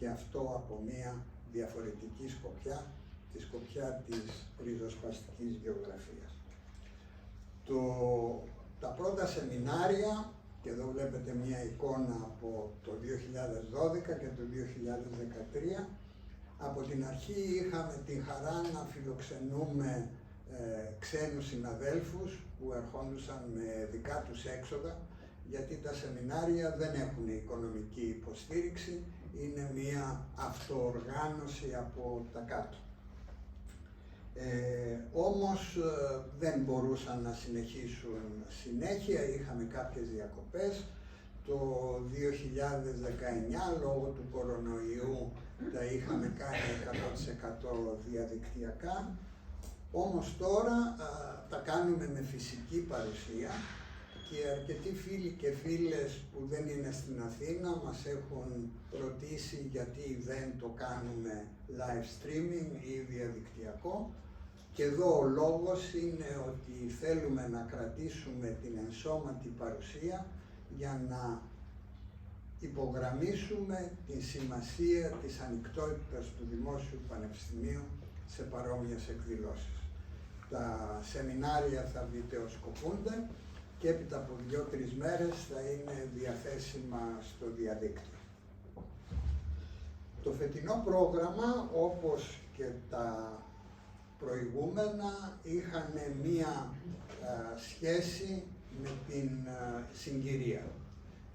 και αυτό από μία διαφορετική σκοπιά, τη σκοπιά της ριζοσπαστικής γεωγραφίας. Τα πρώτα σεμινάρια, και εδώ βλέπετε μία εικόνα από το 2012 και το 2013, από την αρχή είχαμε την χαρά να φιλοξενούμε ξένους συναδέλφους που ερχόντουσαν με δικά τους έξοδα, γιατί τα σεμινάρια δεν έχουν οικονομική υποστήριξη, είναι μία αυτοοργάνωση από τα κάτω. Όμως δεν μπορούσαν να συνεχίσουν συνέχεια, είχαμε κάποιες διακοπές. Το 2019, λόγω του κορονοϊού, τα είχαμε κάνει 100% διαδικτυακά. Όμως τώρα τα κάνουμε με φυσική παρουσία και αρκετοί φίλοι και φίλες που δεν είναι στην Αθήνα μας έχουν ρωτήσει γιατί δεν το κάνουμε live streaming ή διαδικτυακό. Και εδώ ο λόγος είναι ότι θέλουμε να κρατήσουμε την ενσώματη παρουσία για να υπογραμμίσουμε τη σημασία της ανοιχτότητας του Δημόσιου Πανεπιστημίου σε παρόμοιες εκδηλώσεις. Τα σεμινάρια θα βιντεοσκοπούνται και έπειτα από 2-3 μέρες θα είναι διαθέσιμα στο διαδίκτυο. Το φετινό πρόγραμμα, όπως και τα προηγούμενα, είχαν μία σχέση με την συγκυρία.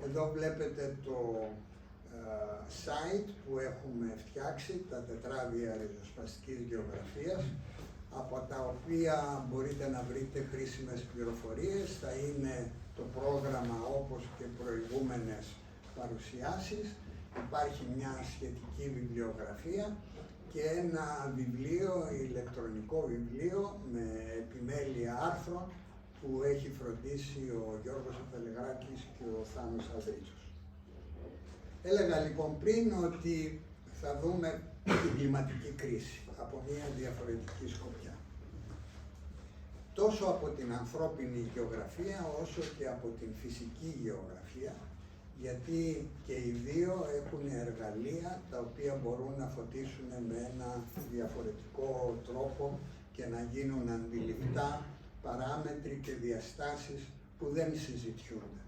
Εδώ βλέπετε το site που έχουμε φτιάξει, τα τετράδια ριζοσπαστικής γεωγραφίας, από τα οποία μπορείτε να βρείτε χρήσιμες πληροφορίες. Θα είναι το πρόγραμμα όπως και προηγούμενες παρουσιάσεις. Υπάρχει μια σχετική βιβλιογραφία και ένα βιβλίο, ηλεκτρονικό βιβλίο με επιμέλεια άρθρων που έχει φροντίσει ο Γιώργος Αφελεγράκης και ο Θάνος Αδρίτσος. Έλεγα λοιπόν πριν ότι θα δούμε την κλιματική κρίση από μια διαφορετική σκοπιά. Τόσο από την ανθρώπινη γεωγραφία όσο και από την φυσική γεωγραφία, γιατί και οι δύο έχουν εργαλεία τα οποία μπορούν να φωτίσουν με ένα διαφορετικό τρόπο και να γίνουν αντιληπτά παράμετροι και διαστάσεις που δεν συζητιούνται.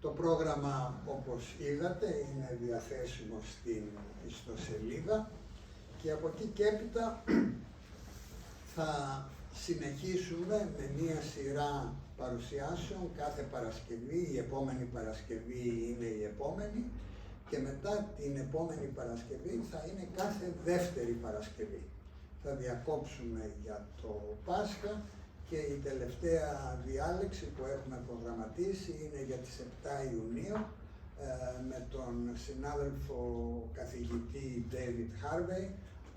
Το πρόγραμμα, όπως είδατε, είναι διαθέσιμο στην ιστοσελίδα και από εκεί και έπειτα θα συνεχίσουμε με μία σειρά παρουσιάσεων κάθε Παρασκευή. Η επόμενη Παρασκευή είναι η επόμενη και μετά την επόμενη Παρασκευή θα είναι κάθε δεύτερη Παρασκευή. Θα διακόψουμε για το Πάσχα και η τελευταία διάλεξη που έχουμε προγραμματίσει είναι για τις 7 Ιουνίου με τον συνάδελφο καθηγητή David Harvey,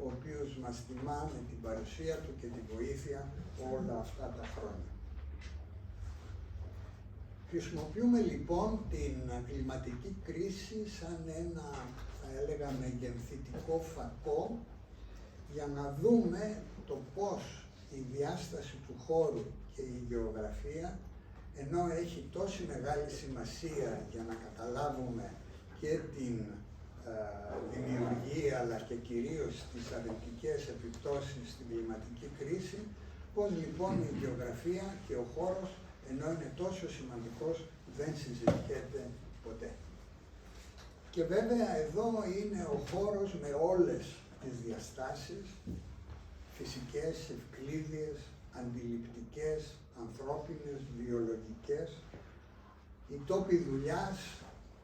ο οποίος μας τιμά με την παρουσία του και τη βοήθεια όλα αυτά τα χρόνια. Χρησιμοποιούμε λοιπόν την κλιματική κρίση σαν ένα, θα έλεγα, μεγενθητικό φακό για να δούμε το πώς η διάσταση του χώρου και η γεωγραφία, ενώ έχει τόση μεγάλη σημασία για να καταλάβουμε και την δημιουργία αλλά και κυρίως τις αρνητικές επιπτώσεις στην κλιματική κρίση, πώς λοιπόν η γεωγραφία και ο χώρος, ενώ είναι τόσο σημαντικός, δεν συζητιέται ποτέ. Και βέβαια εδώ είναι ο χώρος με όλες τις διαστάσεις, φυσικές, ευκλήδιες, αντιληπτικές, ανθρώπινες, βιολογικές, οι τόποι δουλειάς,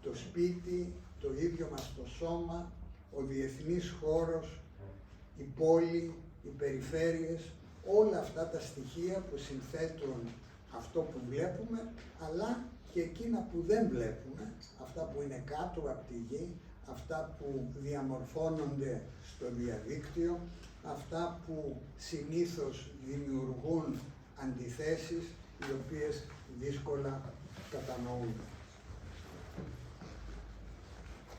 το σπίτι, το ίδιο μας το σώμα, ο διεθνής χώρος, η πόλη, οι περιφέρειες, όλα αυτά τα στοιχεία που συνθέτουν αυτό που βλέπουμε, αλλά και εκείνα που δεν βλέπουμε, αυτά που είναι κάτω από τη γη, αυτά που διαμορφώνονται στο διαδίκτυο, αυτά που συνήθως δημιουργούν αντιθέσεις, οι οποίες δύσκολα κατανοούνται.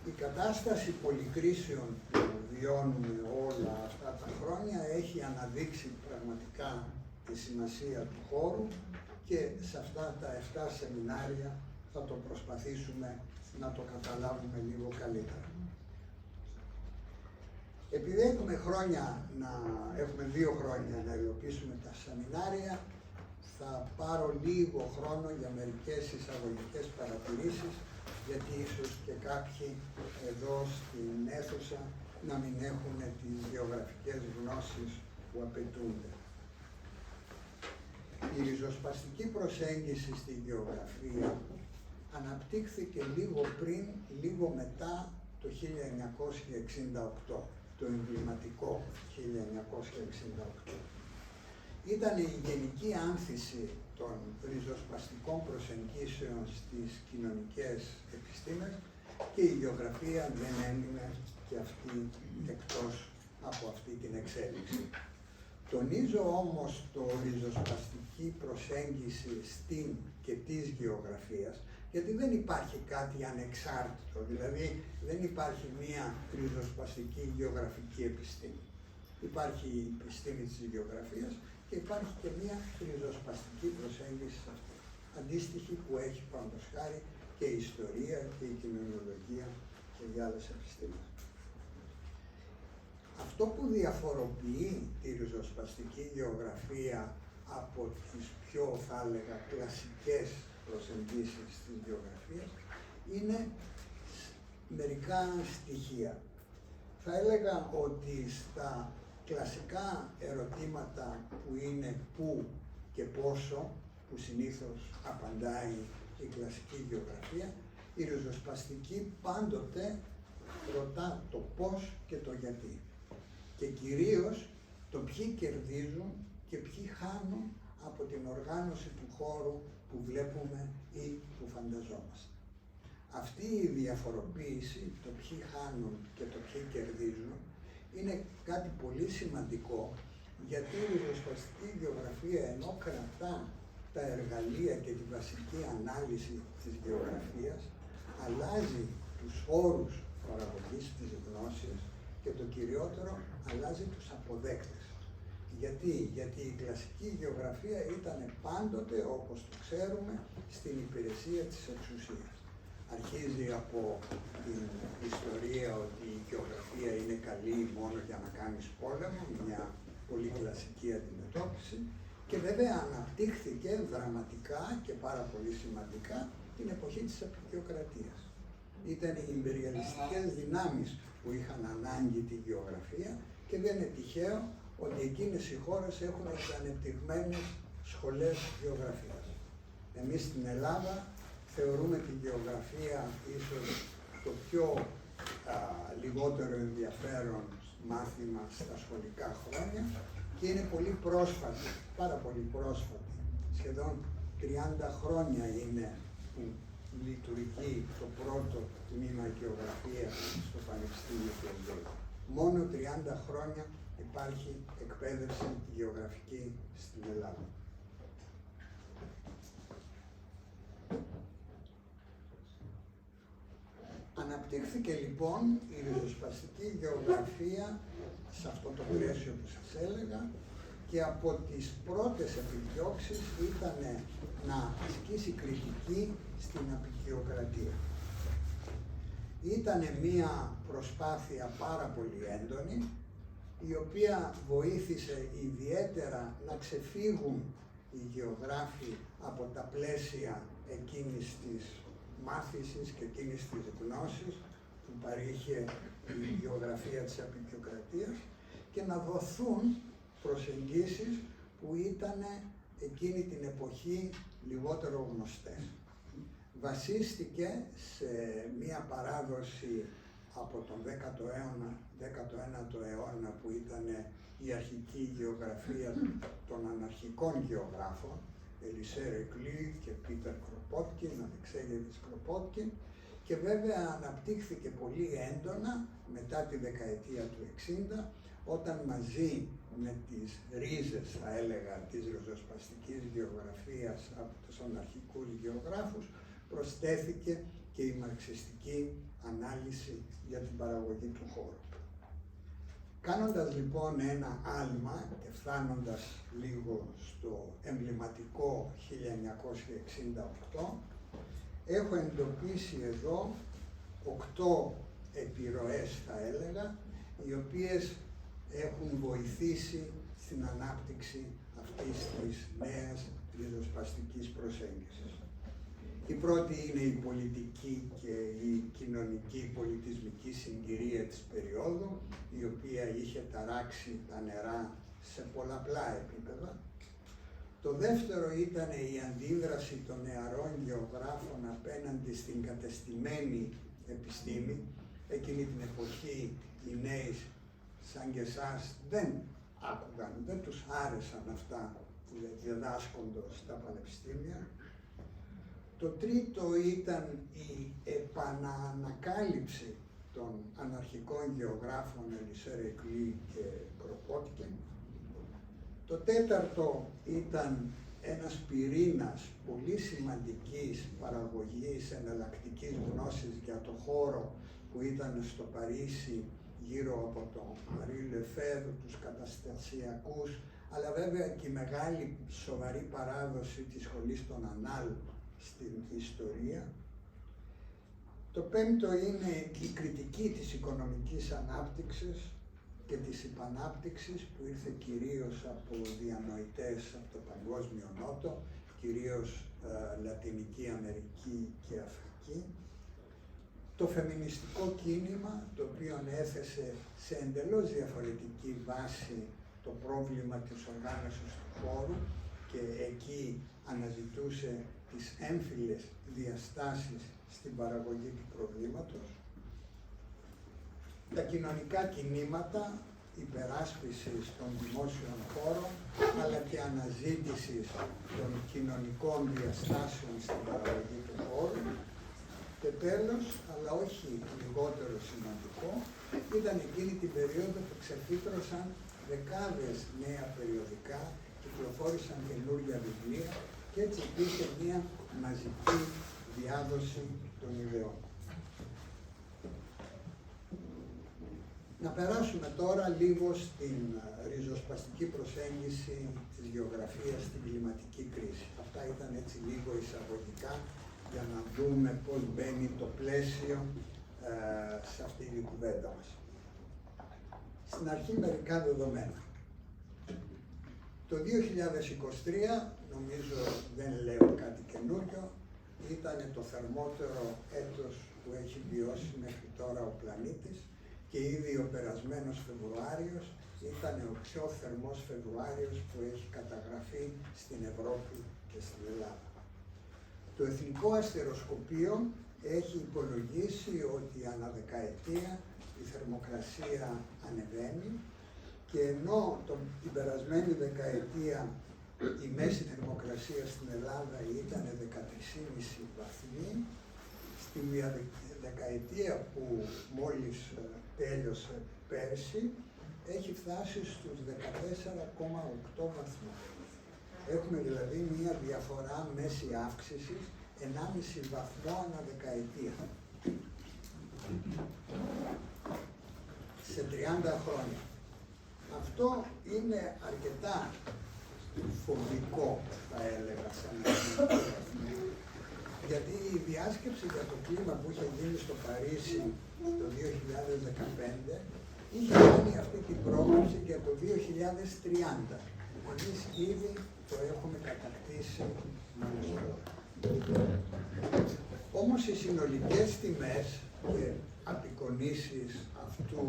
Η κατάσταση πολυκρίσεων που βιώνουμε όλα αυτά τα χρόνια έχει αναδείξει πραγματικά τη σημασία του χώρου και σε αυτά τα 7 σεμινάρια θα το προσπαθήσουμε να το καταλάβουμε λίγο καλύτερα. Επειδή έχουμε 2 χρόνια να υλοποιήσουμε τα σεμινάρια, θα πάρω λίγο χρόνο για μερικές εισαγωγικές παρατηρήσεις, γιατί ίσως και κάποιοι εδώ στην αίθουσα να μην έχουν τις γεωγραφικές γνώσεις που απαιτούνται. Η ριζοσπαστική προσέγγιση στη γεωγραφία αναπτύχθηκε λίγο πριν, λίγο μετά το 1968, το εμβληματικό 1968. Ήταν η γενική άνθηση των ριζοσπαστικών προσεγγίσεων στις κοινωνικές επιστήμες και η γεωγραφία δεν έμεινε και αυτή εκτός από αυτή την εξέλιξη. Τονίζω όμως το ριζοσπαστική προσέγγιση στην και της γεωγραφίας, γιατί δεν υπάρχει κάτι ανεξάρτητο, δηλαδή δεν υπάρχει μία ριζοσπαστική γεωγραφική επιστήμη. Υπάρχει η επιστήμη της γεωγραφίας και υπάρχει και μία ριζοσπαστική προσέγγιση σε αυτή. Αντίστοιχη που έχει πάντως χάρη και η ιστορία και η κοινωνιολογία και οι άλλες επιστήμες. Αυτό που διαφοροποιεί τη ριζοσπαστική γεωγραφία από τις πιο, θα έλεγα, κλασικές προσεγγίσεις της γεωγραφίας είναι μερικά στοιχεία. Θα έλεγα ότι στα κλασικά ερωτήματα που είναι πού και πόσο, που συνήθως απαντάει η κλασική γεωγραφία, η ριζοσπαστική πάντοτε ρωτά το πώς και το γιατί. Και κυρίως το ποιοι κερδίζουν και ποιοι χάνουν από την οργάνωση του χώρου που βλέπουμε ή που φανταζόμαστε. Αυτή η διαφοροποίηση, το ποιοι χάνουν και το ποιοι κερδίζουν, είναι κάτι πολύ σημαντικό, γιατί η ριζοσπαστική γεωγραφία, ενώ κρατά τα εργαλεία και τη βασική ανάλυση της γεωγραφίας, αλλάζει τους όρους παραγωγής της γνώσης και το κυριότερο, αλλάζει τους αποδέκτες. Γιατί η κλασική γεωγραφία ήταν πάντοτε, όπως το ξέρουμε, στην υπηρεσία της εξουσίας. Αρχίζει από την ιστορία ότι η γεωγραφία είναι καλή μόνο για να κάνεις πόλεμο, μια πολύ κλασική αντιμετώπιση, και βέβαια αναπτύχθηκε δραματικά και πάρα πολύ σημαντικά την εποχή της απεικιοκρατίας. Ήταν οι ιμπεριαλιστικές δυνάμεις που είχαν ανάγκη τη γεωγραφία και δεν είναι τυχαίο ότι εκείνες οι χώρες έχουν και ανεπτυγμένες σχολές γεωγραφίας. Εμείς στην Ελλάδα θεωρούμε τη γεωγραφία ίσως το πιο λιγότερο ενδιαφέρον μάθημα στα σχολικά χρόνια και είναι πολύ πρόσφατη, πάρα πολύ πρόσφατη. Σχεδόν 30 χρόνια είναι που λειτουργεί το πρώτο τμήμα γεωγραφίας στο Πανεπιστήμιο του Οδείου. Μόνο 30 χρόνια υπάρχει εκπαίδευση γεωγραφική στην Ελλάδα. Αναπτύχθηκε λοιπόν η ριζοσπαστική γεωγραφία σε αυτό το πλαίσιο που σας έλεγα και από τις πρώτες επιδιώξεις ήταν να ασκήσει κριτική στην απεικιοκρατία. Ήταν μία προσπάθεια πάρα πολύ έντονη, η οποία βοήθησε ιδιαίτερα να ξεφύγουν οι γεωγράφοι από τα πλαίσια εκείνης της μάθησης και εκείνης της γνώσης που παρήχε η γεωγραφία της απεικιοκρατίας και να δοθούν προσεγγίσεις που ήταν εκείνη την εποχή λιγότερο γνωστές. Βασίστηκε σε μία παράδοση από τον 19ο αιώνα που ήταν η αρχική γεωγραφία των αναρχικών γεωγράφων, Ελισέ Ρεκλή και Πίτερ Κροπότκιν, Αλεξέγεβιτς Κροπότκιν, και βέβαια αναπτύχθηκε πολύ έντονα μετά τη δεκαετία του 60, όταν μαζί με τις ρίζες, θα έλεγα, της ριζοσπαστικής γεωγραφίας από τους αναρχικούς γεωγράφους, προσθέθηκε και η μαρξιστική ανάλυση για την παραγωγή του χώρου. Κάνοντας λοιπόν ένα άλμα και φτάνοντας λίγο στο εμβληματικό 1968, έχω εντοπίσει εδώ 8 επιρροές, θα έλεγα, οι οποίες έχουν βοηθήσει στην ανάπτυξη αυτής της νέας ριζοσπαστικής προσέγγισης. Η πρώτη είναι η πολιτική και η κοινωνική πολιτισμική συγκυρία της περίοδου, η οποία είχε ταράξει τα νερά σε πολλαπλά επίπεδα. Το δεύτερο ήταν η αντίδραση των νεαρών γεωγράφων απέναντι στην κατεστημένη επιστήμη. Εκείνη την εποχή οι νέοι σαν και εσάς δεν άκουγαν, δεν τους άρεσαν αυτά που διδάσκονται στα πανεπιστήμια. Το τρίτο ήταν η επαναανακάλυψη των αναρχικών γεωγράφων Ελισέ Ρεκλή και Κροπότκιν. Το τέταρτο ήταν ένας πυρήνας πολύ σημαντικής παραγωγής εναλλακτικής γνώσης για το χώρο που ήταν στο Παρίσι γύρω από τον Μαρί Λεφέβ, τους καταστασιακούς, αλλά βέβαια και η μεγάλη σοβαρή παράδοση της σχολής των Ανάλ στην ιστορία. Το πέμπτο είναι η κριτική της οικονομικής ανάπτυξης και της υπανάπτυξης που ήρθε κυρίως από διανοητές από το Παγκόσμιο Νότο, κυρίως Λατινική Αμερική και Αφρική. Το φεμινιστικό κίνημα, το οποίο έθεσε σε εντελώς διαφορετική βάση το πρόβλημα της οργάνωσης του χώρου και εκεί αναζητούσε τις έμφυλες διαστάσεις στην παραγωγή του προβλήματος. Τα κοινωνικά κινήματα υπεράσπισης των δημόσιων χώρων, αλλά και αναζήτησης των κοινωνικών διαστάσεων στην παραγωγή του χώρου. Και τέλος, αλλά όχι λιγότερο σημαντικό, ήταν εκείνη την περίοδο που ξεφύτρωσαν δεκάδες νέα περιοδικά, κυκλοφόρησαν καινούργια βιβλία και έτσι υπήρχε μια μαζική διάδοση των ιδεών. Να περάσουμε τώρα λίγο στην ριζοσπαστική προσέγγιση της γεωγραφίας στην κλιματική κρίση. Αυτά ήταν έτσι λίγο εισαγωγικά για να δούμε πώς μπαίνει το πλαίσιο σε αυτή την κουβέντα μας. Στην αρχή μερικά δεδομένα. Το 2023, νομίζω δεν λέω κάτι καινούριο, ήταν το θερμότερο έτος που έχει βιώσει μέχρι τώρα ο πλανήτης και ήδη ο περασμένος Φεβρουάριος ήταν ο πιο θερμός Φεβρουάριος που έχει καταγραφεί στην Ευρώπη και στην Ελλάδα. Το Εθνικό Αστεροσκοπείο έχει υπολογίσει ότι ανά δεκαετία η θερμοκρασία ανεβαίνει και ενώ την περασμένη δεκαετία η μέση θερμοκρασία στην Ελλάδα ήταν 13,5 βαθμοί, στη δεκαετία που μόλις τέλειωσε πέρσι έχει φτάσει στους 14,8 βαθμούς. Έχουμε δηλαδή μία διαφορά μέση αύξησης 1,5 βαθμό ανά δεκαετία. Σε 30 χρόνια. Αυτό είναι αρκετά φοβικό, θα έλεγα, σαν γιατί η διάσκεψη για το κλίμα που είχε γίνει στο Παρίσι το 2015 είχε κάνει αυτή την πρόβλεψη για το 2030. Εμείς ήδη το έχουμε κατακτήσει μόλις τώρα. Όμως οι συνολικές τιμές και απεικονίσεις αυτού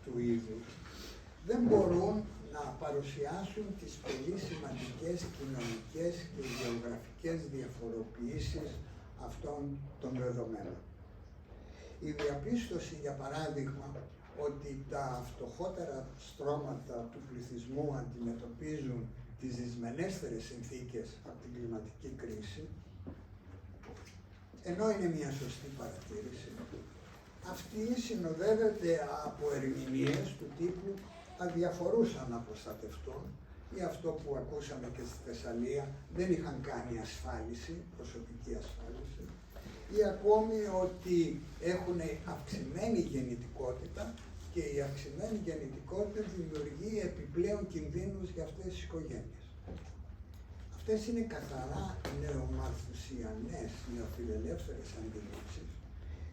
του είδους δεν μπορούν να παρουσιάσουν τις πολύ σημαντικές κοινωνικές και γεωγραφικές διαφοροποιήσεις αυτών των δεδομένων. Η διαπίστωση, για παράδειγμα, ότι τα φτωχότερα στρώματα του πληθυσμού αντιμετωπίζουν τις δυσμενέστερες συνθήκες από την κλιματική κρίση, ενώ είναι μια σωστή παρατήρηση, αυτή συνοδεύεται από ερμηνείες του τύπου αδιαφορούσαν να προστατευτούν ή αυτό που ακούσαμε και στη Θεσσαλία, δεν είχαν κάνει ασφάλιση, προσωπική ασφάλιση, ή ακόμη ότι έχουν αυξημένη γεννητικότητα και η αυξημένη γεννητικότητα δημιουργεί επιπλέον κινδύνους για αυτές τις οικογένειες. Αυτές είναι καθαρά νεομαρθουσιανές, νεοφιλελεύθερες αντιλήψεις,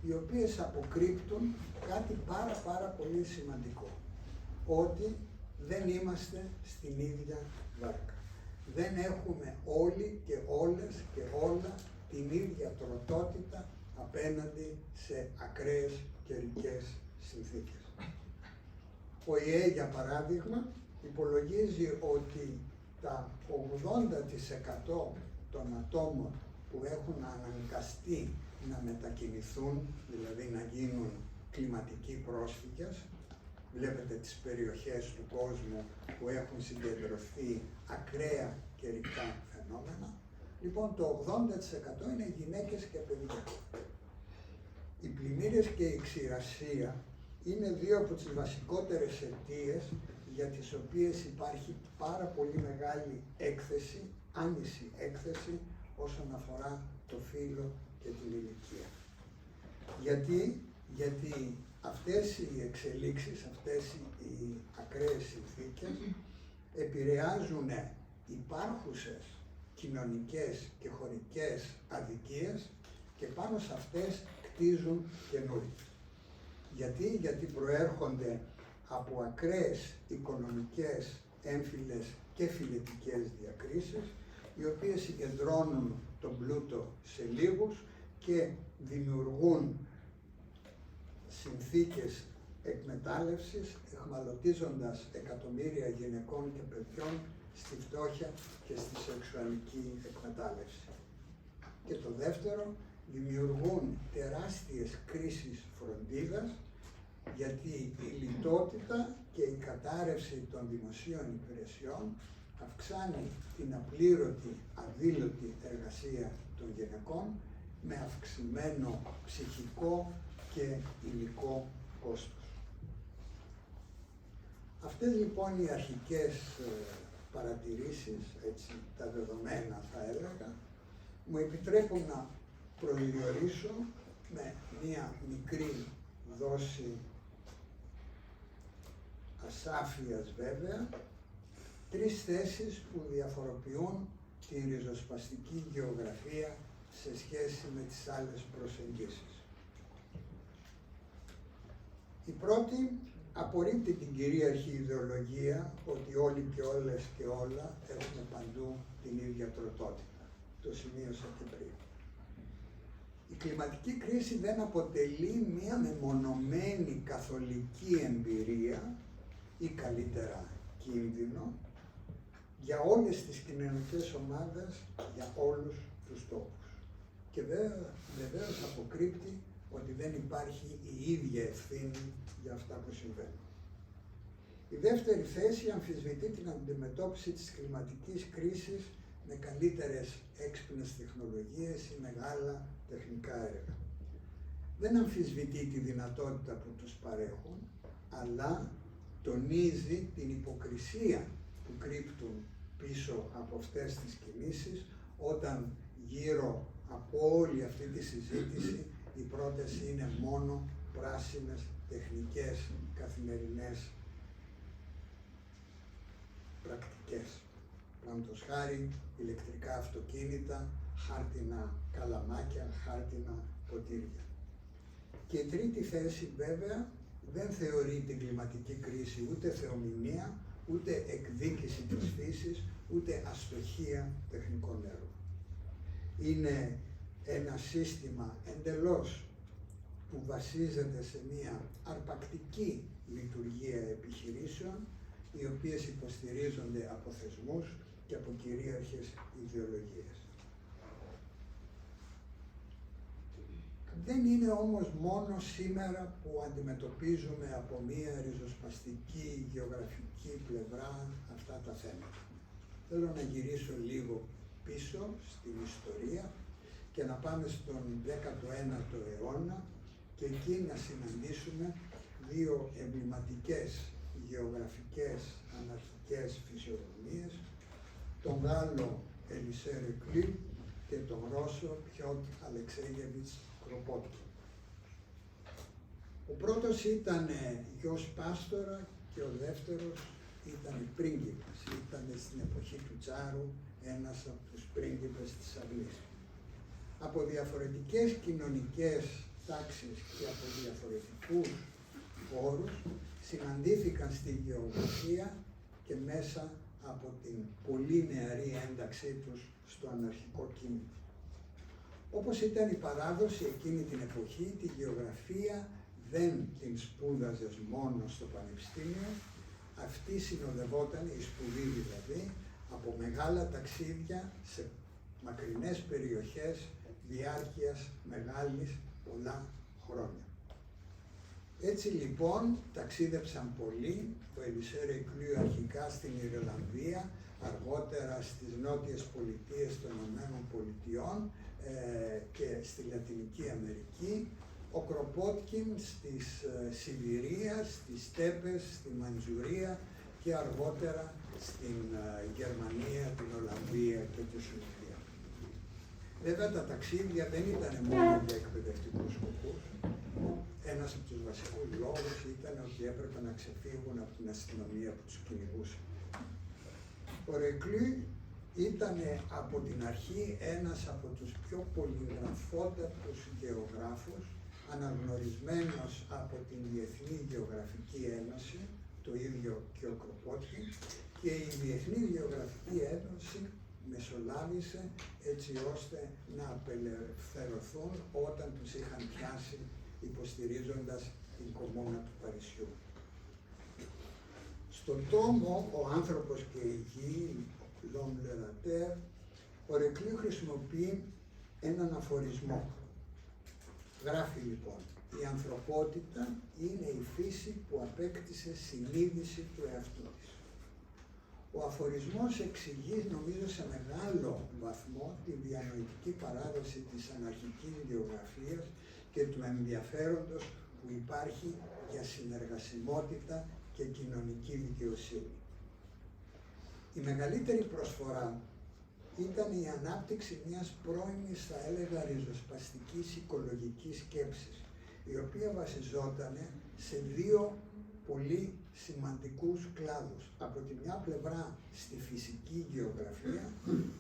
οι οποίες αποκρύπτουν κάτι πάρα πολύ σημαντικό. Ότι δεν είμαστε στην ίδια βάρκα. Δεν έχουμε όλοι και όλες και όλα την ίδια τροτότητα απέναντι σε ακραίες καιρικές συνθήκες. Ο ΙΕ, για παράδειγμα, υπολογίζει ότι τα 80% των ατόμων που έχουν αναγκαστεί να μετακινηθούν, δηλαδή να γίνουν κλιματικοί πρόσφυγες, βλέπετε τις περιοχές του κόσμου που έχουν συγκεντρωθεί ακραία καιρικά φαινόμενα, λοιπόν το 80% είναι γυναίκες και παιδιά. Οι πλημμύρες και η ξηρασία είναι δύο από τις βασικότερες αιτίες για τις οποίες υπάρχει πάρα πολύ μεγάλη έκθεση, άνηση έκθεση όσον αφορά το φύλο και την ηλικία. Γιατί αυτές οι εξελίξεις, αυτές οι ακραίες συνθήκες επηρεάζουν υπάρχουσες κοινωνικές και χωρικές αδικίες και πάνω σε αυτές κτίζουν καινούριες. Γιατί προέρχονται από ακραίες οικονομικές, έμφυλες και φυλετικές διακρίσεις, οι οποίες συγκεντρώνουν τον πλούτο σε λίγους και δημιουργούν συνθήκες εκμετάλλευσης, εχμαλωτίζοντας εκατομμύρια γυναικών και παιδιών στη φτώχεια και στη σεξουαλική εκμετάλλευση. Και το δεύτερο, δημιουργούν τεράστιες κρίσεις φροντίδας, γιατί η λιτότητα και η κατάρρευση των δημοσίων υπηρεσιών αυξάνει την απλήρωτη, αδήλωτη εργασία των γυναικών με αυξημένο ψυχικό και υλικό κόστος. Αυτές λοιπόν οι αρχικές παρατηρήσεις, έτσι, τα δεδομένα θα έλεγα, μου επιτρέπουν να προδιορίσω με μία μικρή δόση ασάφειας βέβαια, τρεις θέσεις που διαφοροποιούν τη ριζοσπαστική γεωγραφία σε σχέση με τις άλλες προσεγγίσεις. Η πρώτη απορρίπτει την κυρίαρχη ιδεολογία ότι όλοι και όλες και όλα έχουν παντού την ίδια τροτότητα. Το σημείωσα και πριν. Η κλιματική κρίση δεν αποτελεί μία μεμονωμένη καθολική εμπειρία ή καλύτερα κίνδυνο για όλες τις κοινωνικές ομάδες, για όλους τους τόπους. Και βεβαίως αποκρύπτει ότι δεν υπάρχει η ίδια ευθύνη για αυτά που συμβαίνουν. Η δεύτερη θέση αμφισβητεί την αντιμετώπιση της κλιματικής κρίσης με καλύτερες έξυπνες τεχνολογίες ή μεγάλα τεχνικά έργα. Δεν αμφισβητεί τη δυνατότητα που τους παρέχουν, αλλά τονίζει την υποκρισία που κρύπτουν πίσω από αυτές τις κινήσεις, όταν γύρω από όλη αυτή τη συζήτηση η πρόταση είναι μόνο πράσινες, τεχνικές, καθημερινές πρακτικές. Παραδείγματος χάρη, ηλεκτρικά αυτοκίνητα, χάρτινα καλαμάκια, χάρτινα ποτήρια. Και η τρίτη θέση βέβαια δεν θεωρεί την κλιματική κρίση ούτε θεομηνία, ούτε εκδίκηση της φύσης, ούτε αστοχία τεχνικών έργων. Είναι ένα σύστημα εντελώς που βασίζεται σε μια αρπακτική λειτουργία επιχειρήσεων, οι οποίες υποστηρίζονται από θεσμούς και από κυρίαρχες ιδεολογίες. Δεν είναι όμως μόνο σήμερα που αντιμετωπίζουμε από μία ριζοσπαστική γεωγραφική πλευρά αυτά τα θέματα. Θέλω να γυρίσω λίγο πίσω στην ιστορία και να πάμε στον 19ο αιώνα και εκεί να συναντήσουμε δύο εμβληματικές γεωγραφικές αναρχικές φυσιογνωμίες, τον Γάλλο Ελισέ Ρεκλή και τον Ρώσο Πιότρ Αλεξέγεβιτς Κροπότκιν. Ο πρώτος ήταν γιος πάστορα και ο δεύτερος ήταν πρίγκιπας. Ήταν στην εποχή του Τσάρου ένας από τους πρίγκιπες της αυλής. Από διαφορετικές κοινωνικές τάξεις και από διαφορετικούς χώρους συναντήθηκαν στη γεωγραφία και μέσα από την πολύ νεαρή ένταξή τους στο αναρχικό κίνημα. Όπως ήταν η παράδοση εκείνη την εποχή, τη γεωγραφία δεν την σπούδαζες μόνο στο πανεπιστήμιο, αυτή συνοδευόταν, η σπουδή δηλαδή, από μεγάλα ταξίδια σε μακρινές περιοχές διάρκειας μεγάλης πολλά χρόνια. Έτσι λοιπόν ταξίδεψαν πολλοί, ο Ελισέ Ρεκλού αρχικά στην Ιρλανδία, αργότερα στις νότιες πολιτείες των ΗΠΑ και στη Λατινική Αμερική, ο Κροπότκιν στις Σιβηρία, στις Στέπες, στη Μαντζουρία και αργότερα στην Γερμανία, την Ολλανδία και τη Σουηδία. Βέβαια τα ταξίδια δεν ήταν μόνο για εκπαιδευτικούς σκοπούς. Ένας από τους βασικούς λόγους ήταν ότι έπρεπε να ξεφύγουν από την αστυνομία που τους κυνηγούσε. Ο Ρεκλού ήταν από την αρχή ένας από τους πιο πολυγραφότατους γεωγράφους, αναγνωρισμένος από την Διεθνή Γεωγραφική Ένωση, το ίδιο και ο Κροπότκιν, και η Διεθνή Γεωγραφική Ένωση μεσολάβησε έτσι ώστε να απελευθερωθούν όταν τους είχαν πιάσει υποστηρίζοντας την Κομμούνα του Παρισιού. Στον τόμο «Ο άνθρωπος και η γη», «L'homme et la terre», ο Ρεκλού χρησιμοποιεί έναν αφορισμό. Γράφει λοιπόν: «Η ανθρωπότητα είναι η φύση που απέκτησε συνείδηση του εαυτού της». Ο αφορισμός εξηγεί, νομίζω, σε μεγάλο βαθμό τη διανοητική παράδοση της αναρχικής γεωγραφίας και του ενδιαφέροντος που υπάρχει για συνεργασιμότητα και κοινωνική δικαιοσύνη. Η μεγαλύτερη προσφορά ήταν η ανάπτυξη μιας πρώιμης, θα έλεγα, ριζοσπαστικής οικολογικής σκέψης, η οποία βασιζόταν σε δύο πολύ σημαντικούς κλάδους. Από τη μια πλευρά στη φυσική γεωγραφία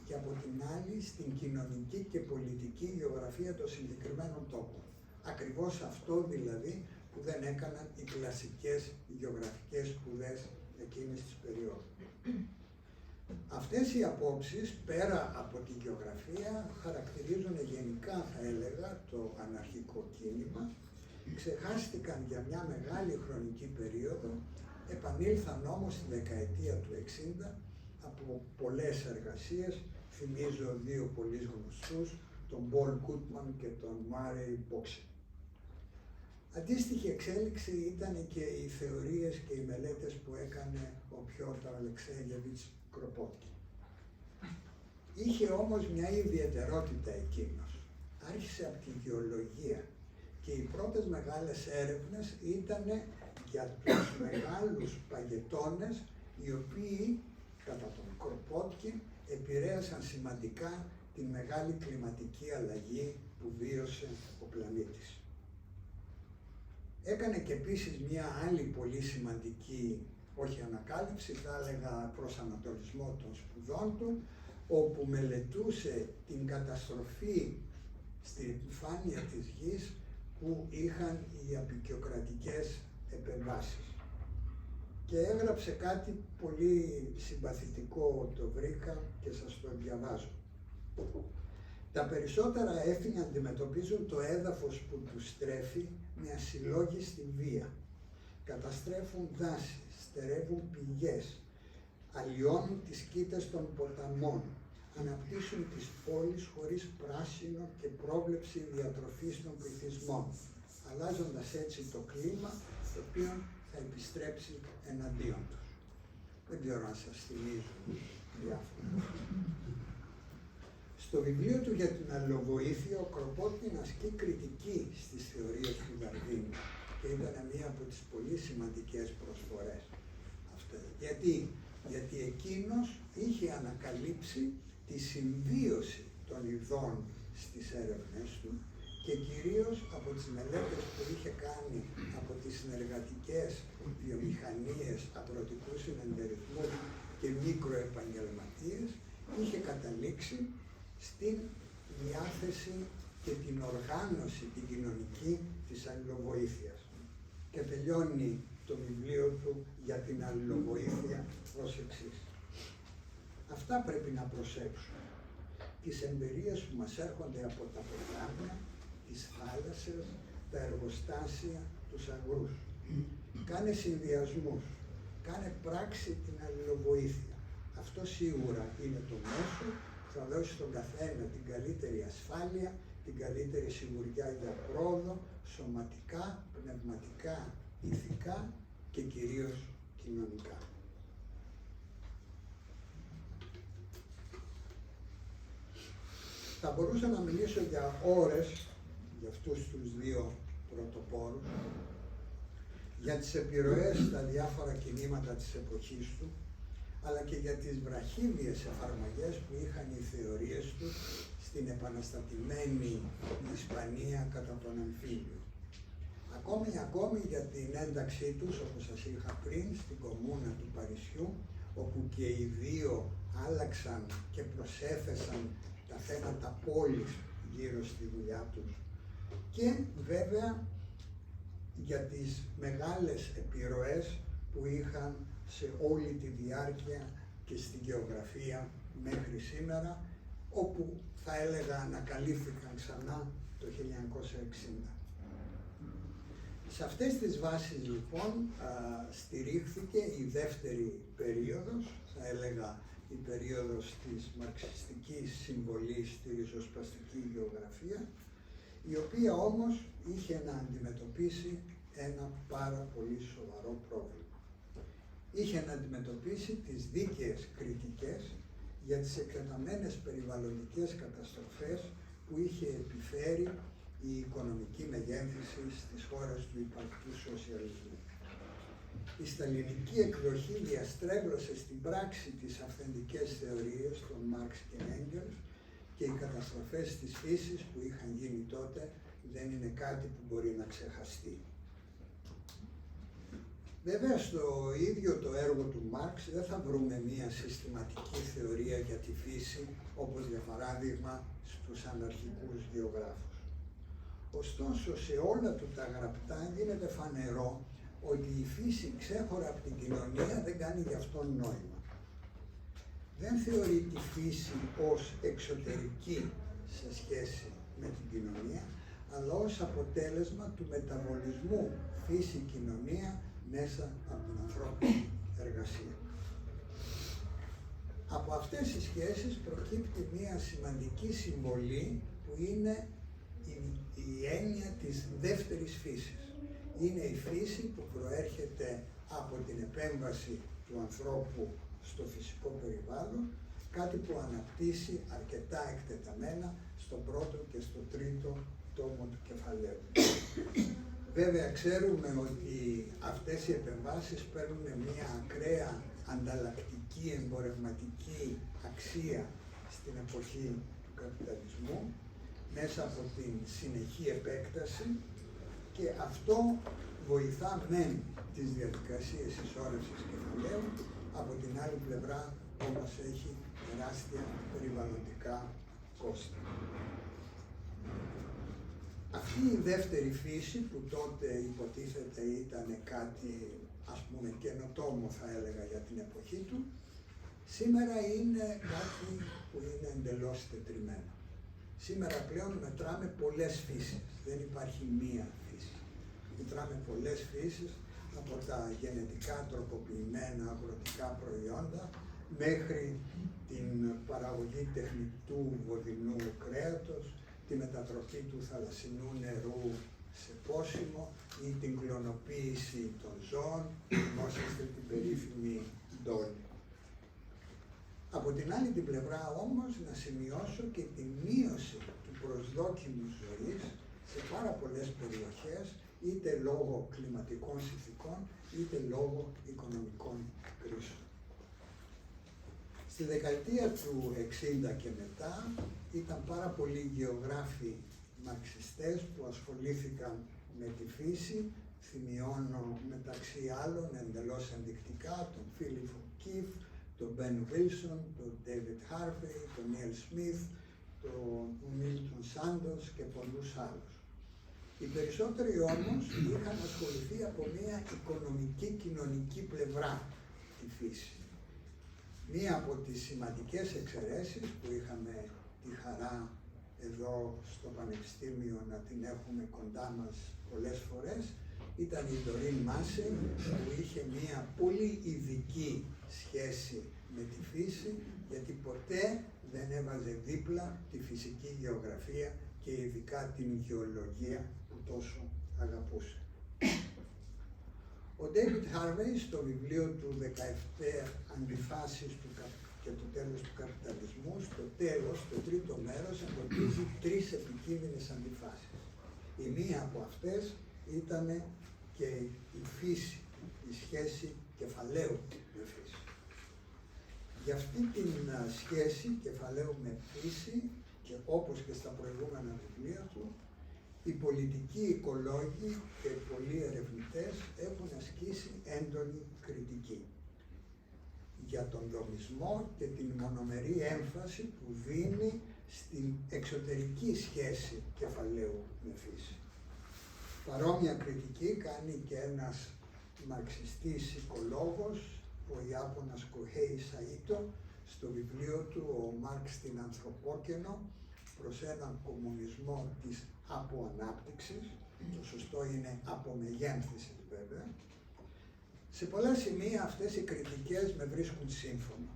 και από την άλλη στην κοινωνική και πολιτική γεωγραφία των συγκεκριμένων τόπων. Ακριβώς αυτό δηλαδή που δεν έκαναν οι κλασικές γεωγραφικές σπουδές εκείνης της περίοδου. Αυτές οι απόψεις, πέρα από τη γεωγραφία, χαρακτηρίζουν γενικά, θα έλεγα, το αναρχικό κίνημα, ξεχάστηκαν για μια μεγάλη χρονική περίοδο, επανήλθαν όμως στη δεκαετία του 60 από πολλές εργασίες, θυμίζω δύο πολύ γνωστούς, τον Πολ Κούτμαν και τον Μάρεϊ Μπόξε. Αντίστοιχη εξέλιξη ήταν και οι θεωρίες και οι μελέτες που έκανε ο Πιότρ Αλεξέγεβιτς Κροπότκιν. Είχε όμως μια ιδιαιτερότητα εκείνος. Άρχισε από τη γεωλογία και οι πρώτες μεγάλες έρευνες ήταν για τους μεγάλους παγετώνες, οι οποίοι κατά τον Κροπότκιν επηρέασαν σημαντικά την μεγάλη κλιματική αλλαγή που βίωσε ο πλανήτης. Έκανε και επίσης μια άλλη πολύ σημαντική, όχι ανακάλυψη, θα έλεγα προσανατολισμό των σπουδών του, όπου μελετούσε την καταστροφή στην επιφάνεια της γης που είχαν οι αποικιοκρατικές επεμβάσεις. Και έγραψε κάτι πολύ συμπαθητικό, το βρήκα και σας το διαβάζω. Τα περισσότερα έθνη αντιμετωπίζουν το έδαφος που τους στρέφει με ασυλλόγιστη βία. Καταστρέφουν δάση, στερεύουν πηγές, αλλοιώνουν τις κήτες των ποταμών, αναπτύσσουν τις πόλεις χωρίς πράσινο και πρόβλεψη διατροφής των πληθυσμών, αλλάζοντας έτσι το κλίμα, το οποίο θα επιστρέψει εναντίον τους. Δεν ξέρω αν σας θυμίζουν διάφορα. Στο βιβλίο του για την αλληλοβοήθεια, ο Κροπότκιν ασκεί κριτική στις θεωρίες του Δαρβίνου και ήταν μία από τις πολύ σημαντικές προσφορές αυτές. Γιατί εκείνος είχε ανακαλύψει τη συμβίωση των ειδών στις έρευνες του και κυρίως από τις μελέτες που είχε κάνει από τις συνεργατικές βιομηχανίες, αγροτικού συνεταιρισμού και μικροεπαγγελματίες, είχε καταλήξει στην διάθεση και την οργάνωση, την κοινωνική της αλληλοβοήθειας. Και τελειώνει το βιβλίο του για την αλληλοβοήθεια ως εξής. Αυτά πρέπει να προσέξουμε. Τις εμπειρίες που μας έρχονται από τα ποτάμια, τις θάλασσες, τα εργοστάσια, τους αγρούς. Κάνε συνδυασμούς. Κάνε πράξη την αλληλοβοήθεια. Αυτό σίγουρα είναι το μέσο που θα δώσει στον καθένα την καλύτερη ασφάλεια, την καλύτερη σιγουριά για πρόοδο, σωματικά, πνευματικά, ηθικά και κυρίως κοινωνικά. Θα μπορούσα να μιλήσω για ώρες για αυτούς τους δύο πρωτοπόρους, για τις επιρροές στα διάφορα κινήματα της εποχής του, αλλά και για τις βραχύβιες εφαρμογές που είχαν οι θεωρίες του στην επαναστατημένη Ισπανία κατά τον εμφύλιο. Ακόμη για την ένταξή τους, όπως σας είχα πριν, στην κομμούνα του Παρισιού, όπου και οι δύο άλλαξαν και προσέθεσαν τα θέματα πόλης γύρω στη δουλειά τους. Και βέβαια για τις μεγάλες επιρροές που είχαν σε όλη τη διάρκεια και στη γεωγραφία μέχρι σήμερα, όπου θα έλεγα ανακαλύφθηκαν ξανά το 1960. Σε αυτές τις βάσεις λοιπόν στηρίχθηκε η δεύτερη περίοδος, θα έλεγα η περίοδος της μαρξιστικής συμβολής στη ριζοσπαστική γεωγραφία, η οποία όμως είχε να αντιμετωπίσει ένα πάρα πολύ σοβαρό πρόβλημα. Είχε να αντιμετωπίσει τις δίκαιες κριτικές για τις εκτεταμένες περιβαλλοντικές καταστροφές που είχε επιφέρει η οικονομική μεγέθυνση στις χώρες του υπαρκτού σοσιαλισμού. Η σταλινική εκδοχή διαστρέβλωσε στην πράξη τις αυθεντικές θεωρίες των Μάρξ και Έγγελς και οι καταστροφές της φύσης που είχαν γίνει τότε δεν είναι κάτι που μπορεί να ξεχαστεί. Βέβαια, στο ίδιο το έργο του Μάρξ δεν θα βρούμε μία συστηματική θεωρία για τη φύση, όπως για παράδειγμα στους αναρχικούς γεωγράφους. Ωστόσο, σε όλα του τα γραπτά γίνεται φανερό ότι η φύση ξέχωρα από την κοινωνία δεν κάνει γι' αυτόν νόημα. Δεν θεωρεί τη φύση ως εξωτερική σε σχέση με την κοινωνία, αλλά ως αποτέλεσμα του μεταβολισμού φύση-κοινωνία μέσα από την ανθρώπινη εργασία. Από αυτές τις σχέσεις προκύπτει μία σημαντική συμβολή που είναι η έννοια της δεύτερης φύσης. Είναι η φύση που προέρχεται από την επέμβαση του ανθρώπου στο φυσικό περιβάλλον, κάτι που αναπτύσσει αρκετά εκτεταμένα στο πρώτο και στο τρίτο τόμο του κεφαλαίου. Βέβαια ξέρουμε ότι αυτές οι επεμβάσεις παίρνουν μια ακραία ανταλλακτική εμπορευματική αξία στην εποχή του καπιταλισμού μέσα από την συνεχή επέκταση και αυτό βοηθά μεν τις διαδικασίες συσσόρευσης κεφαλαίου, από την άλλη πλευρά όμως έχει τεράστια περιβαλλοντικά κόστη. Αυτή η δεύτερη φύση που τότε υποτίθεται ήταν κάτι ας πούμε καινοτόμο θα έλεγα για την εποχή του, σήμερα είναι κάτι που είναι εντελώς τετριμένο. Σήμερα πλέον μετράμε πολλές φύσεις, δεν υπάρχει μία φύση. Μετράμε πολλές φύσεις, από τα γενετικά τροποποιημένα αγροτικά προϊόντα μέχρι την παραγωγή τεχνητού βοδινού κρέατος, τη μετατροπή του θαλασσινού νερού σε πόσιμο ή την κλωνοποίηση των ζώων, γνώσαστε την περίφημη ντόλη. Από την άλλη την πλευρά όμως να σημειώσω και τη μείωση του προσδόκιμου ζωής σε πάρα πολλές περιοχές, είτε λόγω κλιματικών συνθηκών, είτε λόγω οικονομικών κρίσεων. Στη δεκαετία του 60 και μετά ήταν πάρα πολλοί γεωγράφοι μαρξιστές που ασχολήθηκαν με τη φύση. Θυμιώνω μεταξύ άλλων εντελώς ενδεικτικά τον Φίλιπ O'Keefe, τον Μπεν Βίλσον, τον Ντέιβιντ Χάρβεϊ, τον Νίλ Σμιθ, τον Μίλτον Σάντος και πολλούς άλλους. Οι περισσότεροι όμως είχαν ασχοληθεί από μια οικονομική, κοινωνική πλευρά τη φύση. Μία από τις σημαντικές εξαιρέσεις που είχαμε τη χαρά εδώ στο Πανεπιστήμιο να την έχουμε κοντά μας πολλές φορές ήταν η Ντορίν Μάσεϊ, που είχε μία πολύ ειδική σχέση με τη φύση, γιατί ποτέ δεν έβαζε δίπλα τη φυσική γεωγραφία και ειδικά την γεωλογία που τόσο αγαπούσε. Ο Ντέιβιντ Χάρβεϊ στο βιβλίο του 17 αντιφάσεις και το τέλος του καπιταλισμού, στο τέλος, το τρίτο μέρος, εντοπίζει 3 επικίνδυνες αντιφάσεις. Η μία από αυτές ήταν και η φύση, η σχέση κεφαλαίου με φύση. Για αυτή την σχέση κεφαλαίου με φύση, και όπως και στα προηγούμενα βιβλία του, οι πολιτικοί οικολόγοι και πολλοί ερευνητές έχουν ασκήσει έντονη κριτική για τον δομισμό και την μονομερή έμφαση που δίνει στην εξωτερική σχέση κεφαλαίου με φύση. Παρόμοια κριτική κάνει και ένας μαρξιστής οικολόγος, ο Ιάπωνας Κοχέι Σαΐτο, στο βιβλίο του «Ο Μάρξ στην Ανθρωπόκαινο» προς έναν κομμουνισμό της αποανάπτυξης, το σωστό είναι απομεγένθησης βέβαια. Σε πολλά σημεία αυτές οι κριτικές με βρίσκουν σύμφωνο.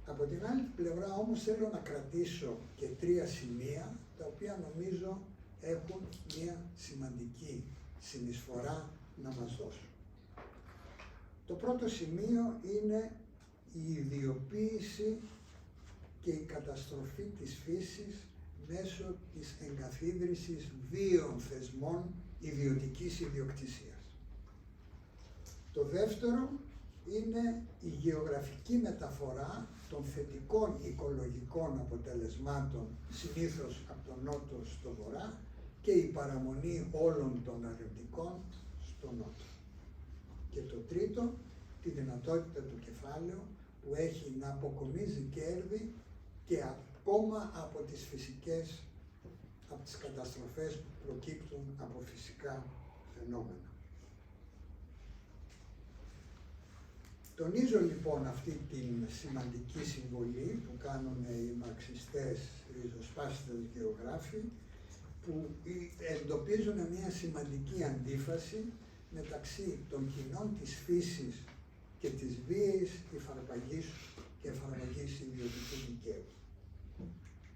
Από την άλλη πλευρά όμως θέλω να κρατήσω και 3 σημεία, τα οποία νομίζω έχουν μια σημαντική συνεισφορά να μας δώσουν. Το πρώτο σημείο είναι η ιδιοποίηση και η καταστροφή της φύσης μέσω της εγκαθίδρυσης βίαιων θεσμών ιδιωτικής ιδιοκτησίας. Το δεύτερο είναι η γεωγραφική μεταφορά των θετικών οικολογικών αποτελεσμάτων, συνήθως από τον νότο στο βορρά, και η παραμονή όλων των αρνητικών στο νότο. Και το τρίτο, τη δυνατότητα του κεφάλαιου που έχει να αποκομίζει κέρδη και ακόμα από τις φυσικές, από τις καταστροφές που προκύπτουν από φυσικά φαινόμενα. Τονίζω λοιπόν αυτή την σημαντική συμβολή που κάνουν οι μαρξιστές ριζοσπάστες γεωγράφοι, που εντοπίζουν μια σημαντική αντίφαση μεταξύ των κοινών της φύσης και της βίαιης υφαρπαγής και εφαρμογής ιδιωτικού δικαίου.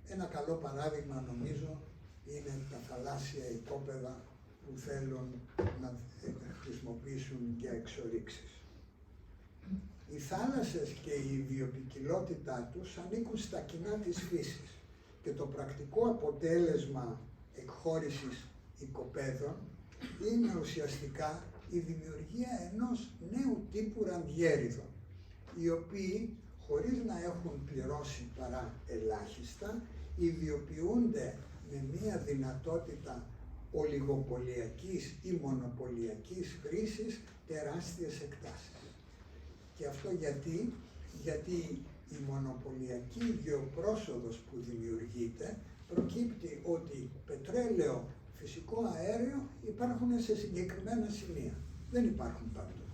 Ένα καλό παράδειγμα νομίζω είναι τα θαλάσσια οικόπεδα που θέλουν να χρησιμοποιήσουν για εξορίξεις. Οι θάλασσες και η βιοποικιλότητά τους ανήκουν στα κοινά της φύσης και το πρακτικό αποτέλεσμα εκχώρησης οικοπαίδων είναι ουσιαστικά η δημιουργία ενός νέου τύπου ραντιέριδων, οι οποίοι χωρίς να έχουν πληρώσει παρά ελάχιστα, ιδιοποιούνται με μία δυνατότητα ολιγοπωλιακής ή μονοπωλιακής χρήσης τεράστιες εκτάσεις. Και αυτό γιατί η μονοπωλιακή γεωπρόσοδος που δημιουργείται προκύπτει ότι πετρέλαιο, φυσικό αέριο υπάρχουν σε συγκεκριμένα σημεία. Δεν υπάρχουν παντού.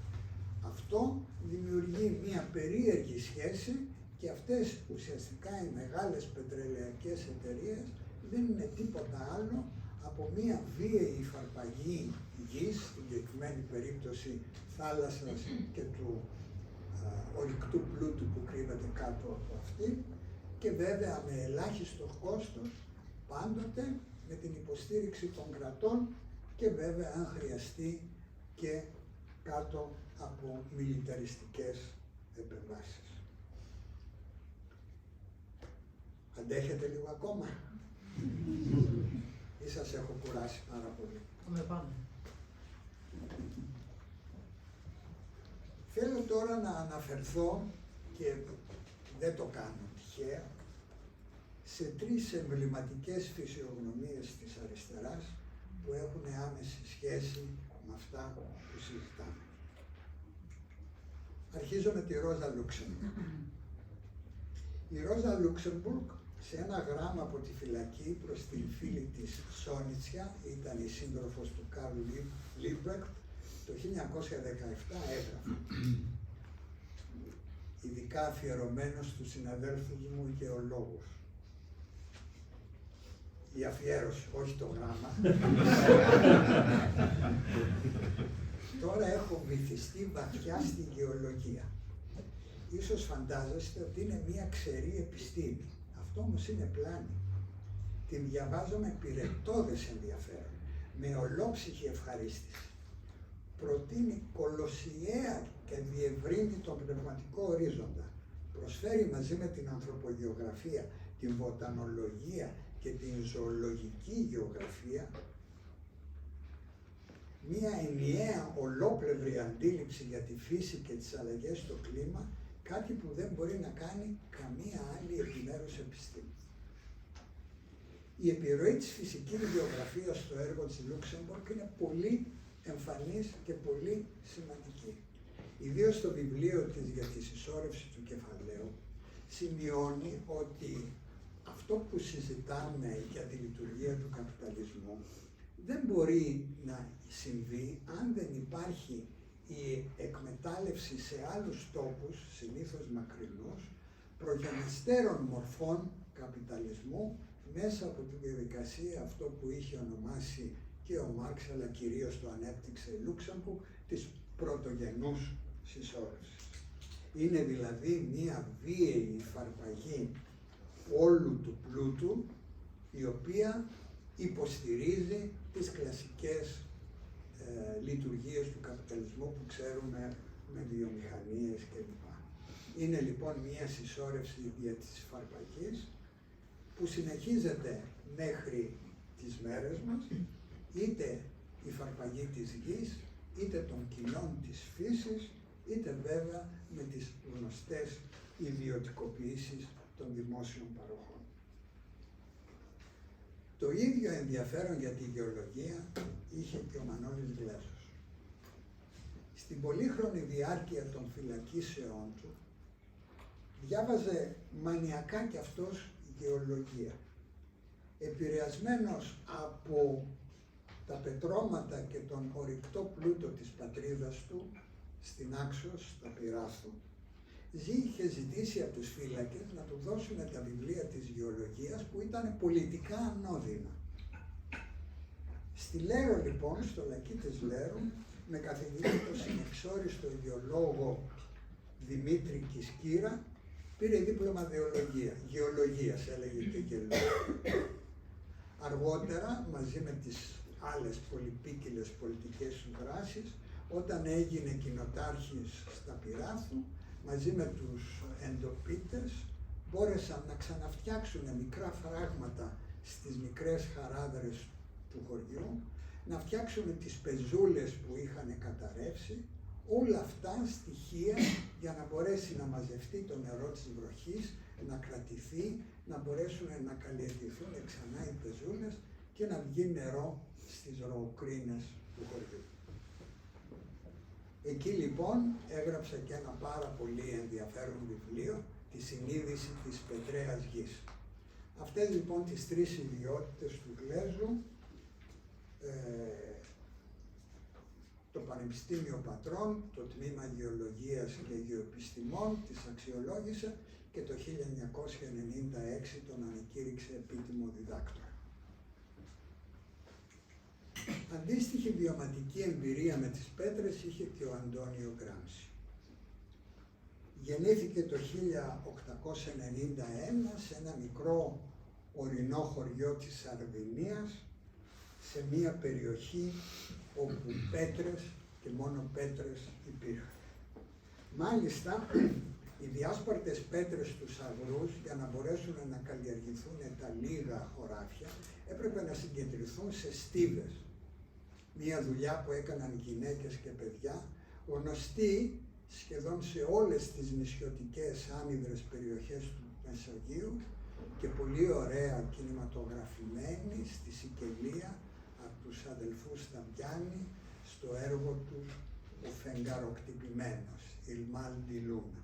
Αυτό δημιουργεί μια περίεργη σχέση και αυτές ουσιαστικά οι μεγάλες πετρελαιακές εταιρείες δεν είναι τίποτα άλλο από μια βίαιη υφαρπαγή γης, στην συγκεκριμένη περίπτωση θάλασσας και του ορυκτού πλούτου που κρύβεται κάτω από αυτή, και βέβαια με ελάχιστο κόστος, πάντοτε με την υποστήριξη των κρατών και βέβαια αν χρειαστεί και κάτω από μιλιταριστικές επεμβάσεις. Αντέχετε λίγο ακόμα ή σας έχω κουράσει πάρα πολύ? Θέλω τώρα να αναφερθώ, και δεν το κάνω τυχαία, σε 3 εμβληματικές φυσιογνωμίες της αριστεράς που έχουν άμεση σχέση με αυτά που συζητάμε. Αρχίζω με τη Ρόζα Λούξεμμπουργκ. Η Ρόζα Λούξεμμπουργκ σε ένα γράμμα από τη φυλακή προς την φίλη της Σόνιτσια, ήταν η σύντροφος του Καρλ Λίμπρεχτ, το 1917 έγραφε, ειδικά αφιερωμένος στους συναδέλφους μου γεωλόγους. Η αφιέρωση, όχι το γράμμα. Τώρα έχω βυθιστεί βαθιά στη γεωλογία. Ίσως φαντάζεστε ότι είναι μια ξερή επιστήμη. Αυτό όμως είναι πλάνη. Την διαβάζω με πυρετώδες ενδιαφέρον, με ολόψυχη ευχαρίστηση. Προτείνει κολοσιαία και διευρύνει τον πνευματικό ορίζοντα. Προσφέρει μαζί με την ανθρωπογεωγραφία, την βοτανολογία και την ζωολογική γεωγραφία μία ενιαία ολόπλευρη αντίληψη για τη φύση και τις αλλαγές στο κλίμα, κάτι που δεν μπορεί να κάνει καμία άλλη επιμέρους επιστήμη. Η επιρροή της φυσικής γεωγραφίας στο έργο της Λούξεμποργκ είναι πολύ εμφανής και πολύ σημαντική. Ιδίως στο βιβλίο της για τη συσσόρευση του κεφαλαίου σημειώνει ότι αυτό που συζητάμε για τη λειτουργία του καπιταλισμού δεν μπορεί να συμβεί αν δεν υπάρχει η εκμετάλλευση σε άλλους τόπους, συνήθως μακρινούς, προγενεστέρων μορφών καπιταλισμού μέσα από τη διαδικασία αυτό που είχε ονομάσει και ο Μάρξ, αλλά κυρίως το ανέπτυξε η Λούξεμποργκ, της πρωτογενούς συσσόρευσης. Είναι δηλαδή μία βίαιη υφαρπαγή όλου του πλούτου, η οποία υποστηρίζει τις κλασικές λειτουργίες του καπιταλισμού που ξέρουμε με βιομηχανίες κλπ. Είναι λοιπόν μία συσσόρευση δια της υφαρπαγής που συνεχίζεται μέχρι τις μέρες μας, είτε η υφαρπαγή της γης, είτε των κοινών της φύσης, είτε βέβαια με τις γνωστές ιδιωτικοποιήσεις των δημόσιων παροχών. Το ίδιο ενδιαφέρον για τη γεωλογία είχε και ο Μανώλης Γλέζος. Στην πολύχρονη διάρκεια των φυλακίσεών του, διάβαζε μανιακά κι αυτός γεωλογία. Επηρεασμένος από τα πετρώματα και τον ορυκτό πλούτο της πατρίδας του, στην Άξος, στα Πυράθου, είχε ζητήσει από τους φύλακες να του δώσουν τα βιβλία της γεωλογίας που ήταν πολιτικά ανώδυνα. Στη Λέρο λοιπόν, στο Λακκί της Λέρου, με καθηγητή το συνεξόριστο γεωλόγο Δημήτρη Κισκύρα, πήρε δίπλωμα γεωλογίας, έλεγε και γεωλογία. Αργότερα, μαζί με τις άλλες πολυπίκυλες πολιτικές του δράσεις, όταν έγινε κοινοτάρχης στα Πυράθου, μαζί με τους εντοπίτες, μπόρεσαν να ξαναφτιάξουν μικρά φράγματα στις μικρές χαράδρες του χωριού, να φτιάξουν τις πεζούλες που είχαν καταρρεύσει, όλα αυτά στοιχεία για να μπορέσει να μαζευτεί το νερό της βροχής, να κρατηθεί, να μπορέσουν να καλλιεργηθούν ξανά οι πεζούλες και να βγει νερό στις ροοκρίνες του χωριού. Εκεί λοιπόν έγραψε και ένα πάρα πολύ ενδιαφέρον βιβλίο, τη συνείδηση της πετρέας γης. Αυτές λοιπόν τις τρεις ιδιότητες του Γλέζου, το Πανεπιστήμιο Πατρών, το Τμήμα Γεωλογίας και Γεωεπιστημών τις αξιολόγησε και το 1996 τον ανεκήρυξε επίτιμο διδάκτορα. Αντίστοιχη βιωματική εμπειρία με τις πέτρες είχε και ο Αντώνιο Γκράμψη. Γεννήθηκε το 1891 σε ένα μικρό ορεινό χωριό της Σαρδινίας, σε μία περιοχή όπου πέτρες και μόνο πέτρες υπήρχαν. Μάλιστα, οι διάσπαρτες πέτρες στους αγρούς, για να μπορέσουν να καλλιεργηθούν τα λίγα χωράφια, έπρεπε να συγκεντρωθούν σε στίβες. Μία δουλειά που έκαναν γυναίκες και παιδιά, γνωστή σχεδόν σε όλες τις νησιωτικές άνυδρες περιοχές του Μεσογείου και πολύ ωραία κινηματογραφημένη στη Σικελία από τους αδελφούς Σταμπιάννη στο έργο του «Ο Φεγγαροκτυπημένος», «Il mal di luna».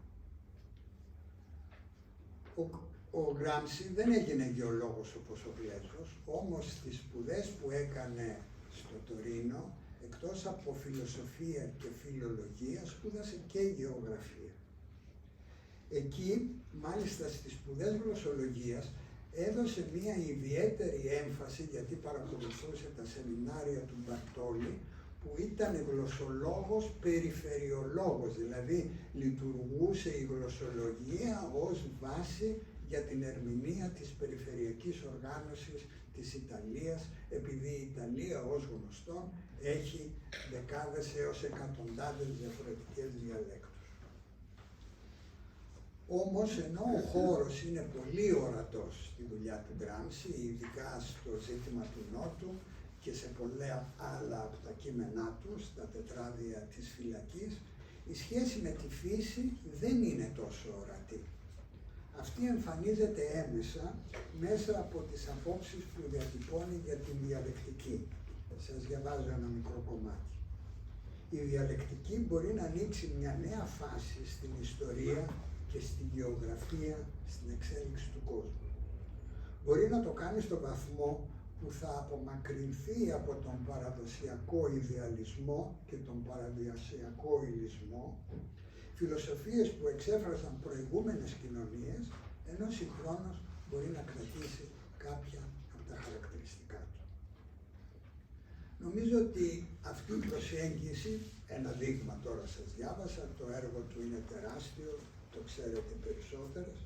Ο Γκράμψι δεν έγινε γεωλόγος όπως ο Γλέζος, όμως στις σπουδές που έκανε στο Τωρίνο, εκτός από φιλοσοφία και φιλολογία, σπούδασε και γεωγραφία. Εκεί, μάλιστα στις σπουδές γλωσσολογίας, έδωσε μια ιδιαίτερη έμφαση, γιατί παρακολουθούσε τα σεμινάρια του Μπαρτόλη, που ήταν γλωσσολόγος περιφερειολόγος, δηλαδή λειτουργούσε η γλωσσολογία ως βάση για την ερμηνεία της περιφερειακής οργάνωσης της Ιταλίας, επειδή η Ιταλία, ως γνωστόν, έχει δεκάδες έως εκατοντάδες διαφορετικές διαλέκτους. Όμως, ενώ ο χώρος είναι πολύ ορατός στη δουλειά του Γκράμψι, ειδικά στο ζήτημα του Νότου και σε πολλά άλλα από τα κείμενά του, στα τετράδια της φυλακής, η σχέση με τη φύση δεν είναι τόσο ορατή. Αυτή εμφανίζεται έμεσα μέσα από τις απόψεις που διατυπώνει για την διαλεκτική. Σας διαβάζω ένα μικρό κομμάτι. Η διαλεκτική μπορεί να ανοίξει μια νέα φάση στην ιστορία και στη γεωγραφία, στην εξέλιξη του κόσμου. Μπορεί να το κάνει στον βαθμό που θα απομακρυνθεί από τον παραδοσιακό ιδεαλισμό και τον παραδοσιακό υλισμό, φιλοσοφίες που εξέφρασαν προηγούμενες κοινωνίες, ενώ συγχρόνως μπορεί να κρατήσει κάποια από τα χαρακτηριστικά του. Νομίζω ότι αυτή η προσέγγιση, ένα δείγμα τώρα σας διάβασα, το έργο του είναι τεράστιο, το ξέρετε περισσότερες,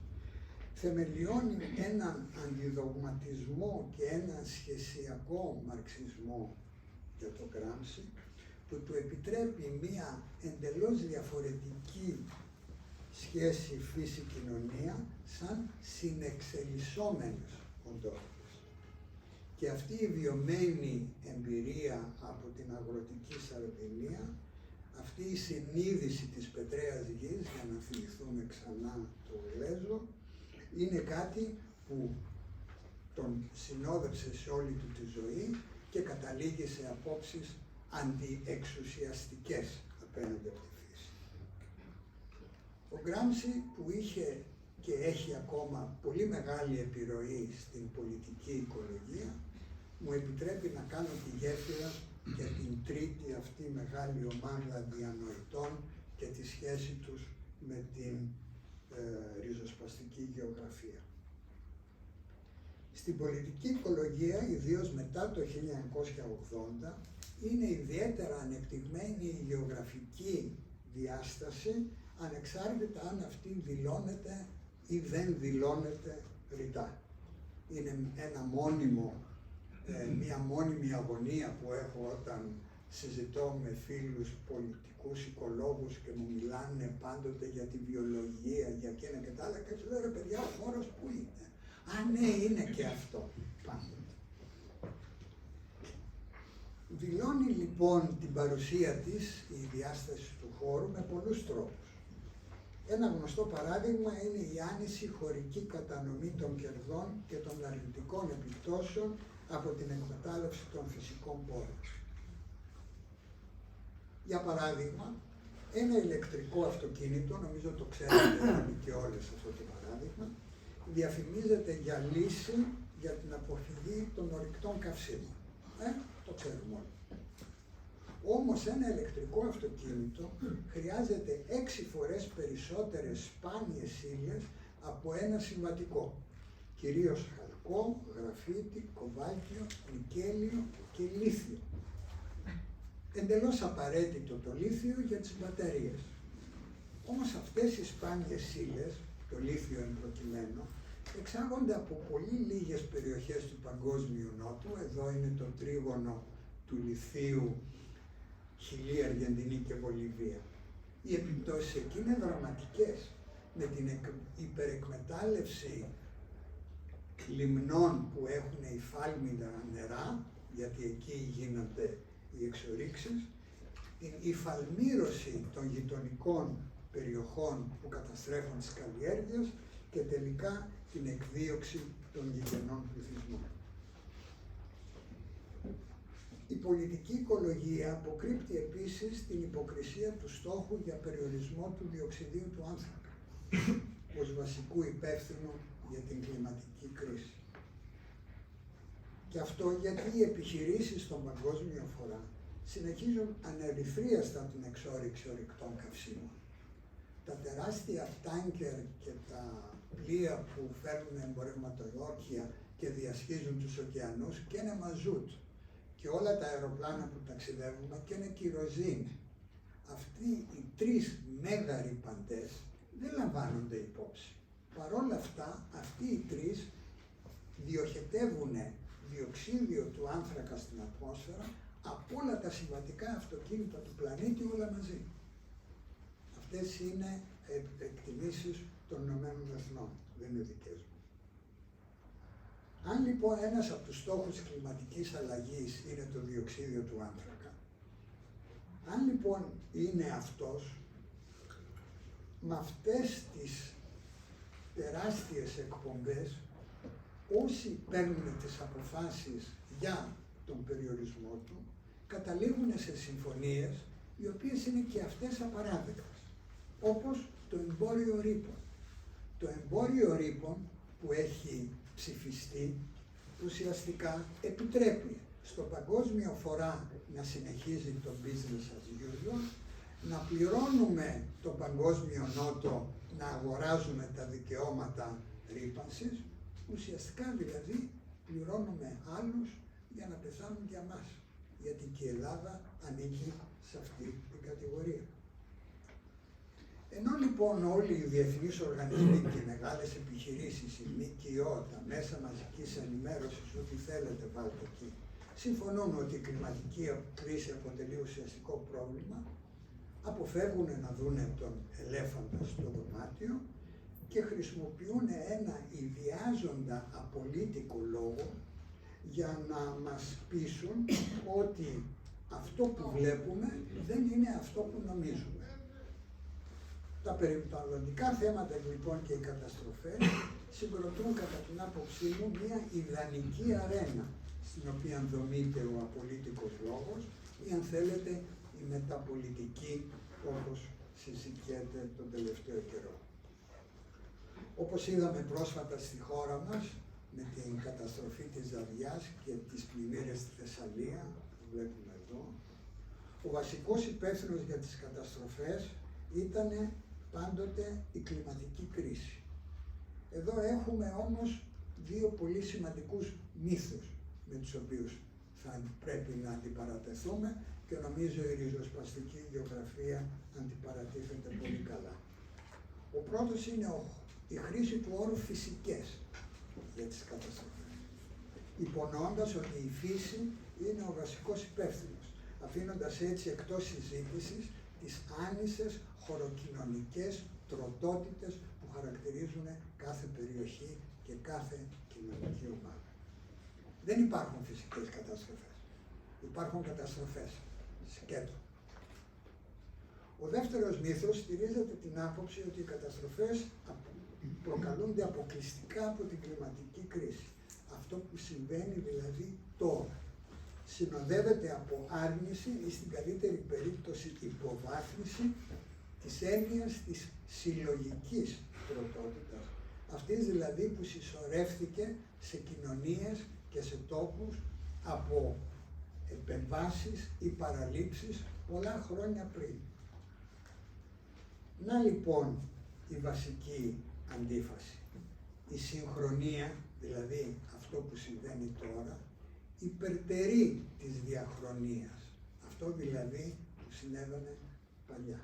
θεμελιώνει έναν αντιδογματισμό και έναν σχεσιακό μαρξισμό για το Γκράμψι, που του επιτρέπει μία εντελώς διαφορετική σχέση φύση-κοινωνία σαν συνεξελισσόμενες οντότητες. Και αυτή η βιωμένη εμπειρία από την αγροτική Σαρδινία, αυτή η συνείδηση της πετρέας γης, για να θυμηθούμε ξανά το Γλέζο, είναι κάτι που τον συνόδευσε σε όλη του τη ζωή και καταλήγει σε απόψεις αντιεξουσιαστικές απέναντι από τη φύση. Ο Γκράμψι, που είχε και έχει ακόμα πολύ μεγάλη επιρροή στην πολιτική οικολογία, μου επιτρέπει να κάνω τη γέφυρα για την τρίτη αυτή μεγάλη ομάδα διανοητών και τη σχέση τους με την ριζοσπαστική γεωγραφία. Στην πολιτική οικολογία, ιδίως μετά το 1980, είναι ιδιαίτερα ανεπτυγμένη η γεωγραφική διάσταση, ανεξάρτητα αν αυτή δηλώνεται ή δεν δηλώνεται ρητά. Είναι ένα μόνιμο, μια μόνιμη αγωνία που έχω όταν συζητώ με φίλους πολιτικούς οικολόγους και μου μιλάνε πάντοτε για τη βιολογία, για εκείνα και τα άλλα, και τους λέω, ρε παιδιά, ο χώρος πού είναι? Α, ναι, είναι και αυτό πάντοτε. Δηλώνει λοιπόν την παρουσία της, η διάσταση του χώρου, με πολλούς τρόπους. Ένα γνωστό παράδειγμα είναι η άνηση χωρική κατανομή των κερδών και των αρνητικών επιπτώσεων από την εκμετάλλευση των φυσικών πόρων. Για παράδειγμα, ένα ηλεκτρικό αυτοκίνητο, νομίζω το ξέρετε και όλες αυτό το παράδειγμα, διαφημίζεται για λύση για την αποφυγή των ορυκτών καυσίμων. Το ξέρουμε όλοι. Όμως ένα ηλεκτρικό αυτοκίνητο χρειάζεται 6 φορές περισσότερες σπάνιες ύλες από ένα συμβατικό. Κυρίως χαλκό, γραφίτι, κοβάλτιο, νικέλιο και λίθιο. Εντελώς απαραίτητο το λίθιο για τις μπαταρίες. Όμως αυτές οι σπάνιες ύλες, το λίθιο εν προκειμένου, εξάγονται από πολύ λίγες περιοχές του Παγκόσμιου Νότου. Εδώ είναι το τρίγωνο του λιθίου, Χιλή, Αργεντινή και Βολιβία. Οι επιπτώσεις εκεί είναι δραματικές, με την υπερεκμετάλλευση λιμνών που έχουν υφάλμηνα νερά, γιατί εκεί γίνονται οι εξορίξεις, την υφαλμήρωση των γειτονικών περιοχών που καταστρέφουν τις καλλιέργειες και τελικά την εκδίωξη των γηγενών πληθυσμών. Η πολιτική οικολογία αποκρύπτει επίσης την υποκρισία του στόχου για περιορισμό του διοξιδίου του άνθρακα ως βασικού υπεύθυνου για την κλιματική κρίση. Και αυτό γιατί οι επιχειρήσεις στον παγκόσμιο φορά συνεχίζουν ανερυθρίαστα την εξόρυξη ορυκτών καυσίμων. Τα τεράστια τάνκερ και τα πλοία που φέρνουν εμπορευματολόγια και διασχίζουν τους ωκεανούς και είναι μαζούτ. Και όλα τα αεροπλάνα που ταξιδεύουμε και είναι κυροζίνη. Αυτοί οι τρεις μέγα ρυπαντές δεν λαμβάνονται υπόψη. Παρόλα αυτά, αυτοί οι τρεις διοχετεύουν διοξίδιο του άνθρακα στην ατμόσφαιρα από όλα τα συμβατικά αυτοκίνητα του πλανήτη όλα μαζί. Αυτές είναι εκτιμήσεις των Ηνωμένων Εθνών, δεν είναι δικές μου. Αν λοιπόν ένας από τους στόχους της κλιματικής αλλαγής είναι το διοξίδιο του άνθρακα, αν λοιπόν είναι αυτός, με αυτές τις τεράστιες εκπομπές, όσοι παίρνουν τις αποφάσεις για τον περιορισμό του, καταλήγουν σε συμφωνίες οι οποίες είναι και αυτές απαράδεκτες, όπως το εμπόριο ρήπων. Το εμπόριο ρήπων που έχει ψηφιστεί ουσιαστικά επιτρέπει στον παγκόσμιο φορά να συνεχίζει το business as usual, να πληρώνουμε τον παγκόσμιο νότο να αγοράζουμε τα δικαιώματα ρύπανσης, ουσιαστικά δηλαδή πληρώνουμε άλλους για να πεθάνουν για μας, γιατί και η Ελλάδα ανήκει σε αυτή την κατηγορία. Ενώ λοιπόν όλοι οι διεθνείς οργανισμοί και οι μεγάλες επιχειρήσεις, οι ΜΚΟ, τα μέσα μαζικής ενημέρωσης, ό,τι θέλετε βάλτε εκεί, συμφωνούν ότι η κλιματική κρίση αποτελεί ουσιαστικό πρόβλημα, αποφεύγουν να δούνε τον ελέφαντα στο δωμάτιο και χρησιμοποιούν ένα ιδιάζοντα απολύτικο λόγο για να μας πείσουν ότι αυτό που βλέπουμε δεν είναι αυτό που νομίζουμε. Τα περιβαλλοντικά θέματα λοιπόν και οι καταστροφές συγκροτούν κατά την άποψή μου μια ιδανική αρένα στην οποία δομείται ο απολύτικος λόγος ή αν θέλετε η μεταπολιτική όπως συζητιέται τον τελευταίο καιρό. Όπως είδαμε πρόσφατα στη χώρα μας με την καταστροφή της Ζαδιάς και τις πλημμύρες στη Θεσσαλία που βλέπουμε εδώ, ο βασικός υπεύθυνος για τις καταστροφές ήταν πάντοτε η κλιματική κρίση. Εδώ έχουμε όμως δύο πολύ σημαντικούς μύθους με τους οποίους θα πρέπει να αντιπαρατεθούμε και νομίζω η ριζοσπαστική γεωγραφία αντιπαρατίθεται πολύ καλά. Ο πρώτος είναι η χρήση του όρου φυσικές για τις καταστροφές, υπονοώντας ότι η φύση είναι ο βασικός υπεύθυνος, αφήνοντας έτσι εκτός συζήτησης τις άνισες χωροκοινωνικές τροτότητες που χαρακτηρίζουν κάθε περιοχή και κάθε κοινωνική ομάδα. Δεν υπάρχουν φυσικές καταστροφές. Υπάρχουν καταστροφές. Σκέτο. Ο δεύτερος μύθος στηρίζεται την άποψη ότι οι καταστροφές προκαλούνται αποκλειστικά από την κλιματική κρίση. Αυτό που συμβαίνει δηλαδή τώρα. Συνοδεύεται από άρνηση ή στην καλύτερη περίπτωση υποβάθμιση της έννοιας της συλλογικής τροτότητας. Αυτής δηλαδή που συσσωρεύθηκε σε κοινωνίες και σε τόπους από επεμβάσεις ή παραλήψεις πολλά χρόνια πριν. Να λοιπόν η βασική αντίφαση. Η συγχρονία, δηλαδή αυτό που συμβαίνει τώρα, υπερτερεί της διαχρονίας. Αυτό δηλαδή που συνέβαινε παλιά.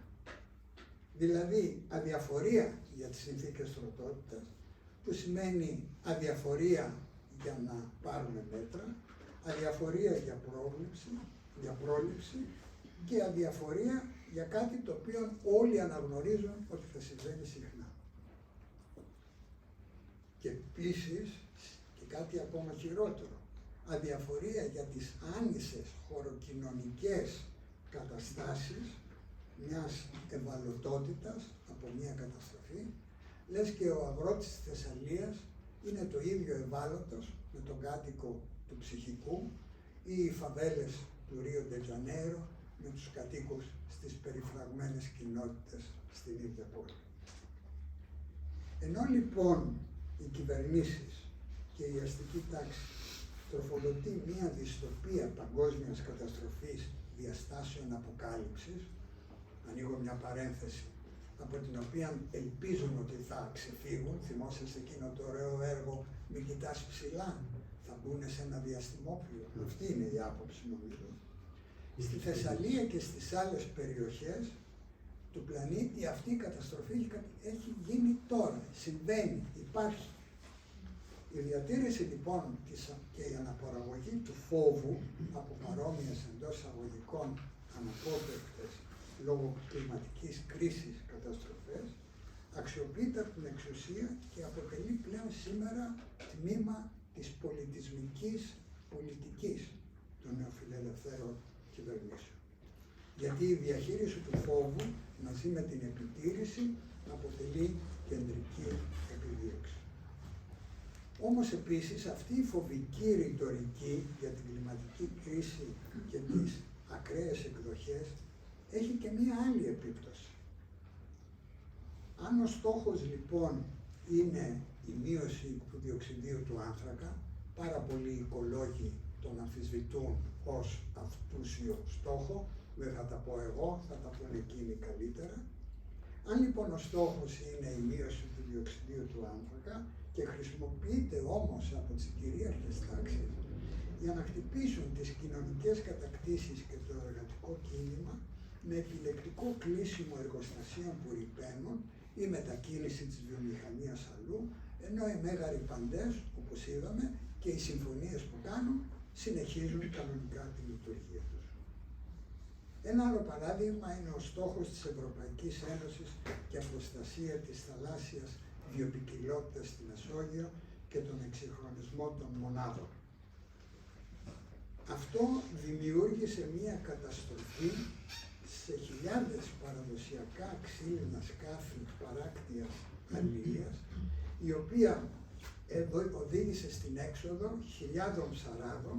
Δηλαδή αδιαφορία για τις συνθήκες τροτότητας, που σημαίνει αδιαφορία για να πάρουμε μέτρα, αδιαφορία για πρόληψη και αδιαφορία για κάτι το οποίο όλοι αναγνωρίζουν ότι θα συμβαίνει συχνά. Και επίσης, και κάτι ακόμα χειρότερο, αδιαφορία για τις άνισες χωροκοινωνικές καταστάσεις μιας ευαλωτότητας από μια καταστροφή, λες και ο αγρότης της Θεσσαλίας είναι το ίδιο ευάλωτος με τον κάτοικο του Ψυχικού ή οι φαβέλες του Ρίο ντε Τζανέιρο με τους κατοίκους στις περιφραγμένες κοινότητες στην ίδια πόλη. Ενώ λοιπόν οι κυβερνήσεις και η αστική τάξη τροφοδοτεί μία δυστοπία παγκόσμιας καταστροφής διαστάσεων αποκάλυψης, ανοίγω μια παρένθεση, από την οποία ελπίζουν ότι θα ξεφύγουν, θυμόσαστε εκείνο το ωραίο έργο «Μην κοιτάς ψηλά», θα μπουν σε ένα διαστημόπλιο. Αυτή είναι η άποψη, νομίζω. Στη Θεσσαλία και στις άλλες περιοχές του πλανήτη αυτή η καταστροφή έχει γίνει τώρα, συμβαίνει, υπάρχει. Η διατήρηση λοιπόν και η αναπαραγωγή του φόβου από παρόμοιες εντός εισαγωγικών αναπόφευκτες λόγω κλιματικής κρίσης καταστροφές αξιοποιείται από την εξουσία και αποτελεί πλέον σήμερα τμήμα της πολιτισμικής πολιτικής των νεοφιλελευθέρων κυβερνήσεων. Γιατί η διαχείριση του φόβου μαζί με την επιτήρηση αποτελεί κεντρική επιδίωξη. Όμως επίσης αυτή η φοβική ρητορική για την κλιματική κρίση και τις ακραίες εκδοχές έχει και μία άλλη επίπτωση. Αν ο στόχος λοιπόν είναι η μείωση του διοξιδίου του άνθρακα, πάρα πολλοί οικολόγοι τον αμφισβητούν ως αυτούσιο στόχο, δεν θα τα πω εγώ, θα τα πούνε εκείνοι καλύτερα. Αν λοιπόν ο στόχος είναι η μείωση του διοξιδίου του άνθρακα και χρησιμοποιείται όμως από τις κυρίαρχες τάξεις για να χτυπήσουν τις κοινωνικές κατακτήσεις και το εργατικό κίνημα με επιλεκτικό κλείσιμο εργοστασίων που ρηπαίνουν ή μετακίνηση της βιομηχανίας αλλού, ενώ οι μέγαροι παντές, όπως είδαμε, και οι συμφωνίες που κάνουν συνεχίζουν κανονικά τη λειτουργία τους. Ένα άλλο παράδειγμα είναι ο στόχος της Ευρωπαϊκής Ένωσης για προστασία της θαλάσσιας βιοποικιλότητας στη Μεσόγειο και τον εξυγχρονισμό των μονάδων. Αυτό δημιούργησε μία καταστροφή σε χιλιάδες παραδοσιακά ξύλινα σκάφη παράκτειας αλληλείας, η οποία οδήγησε στην έξοδο χιλιάδων ψαράδων,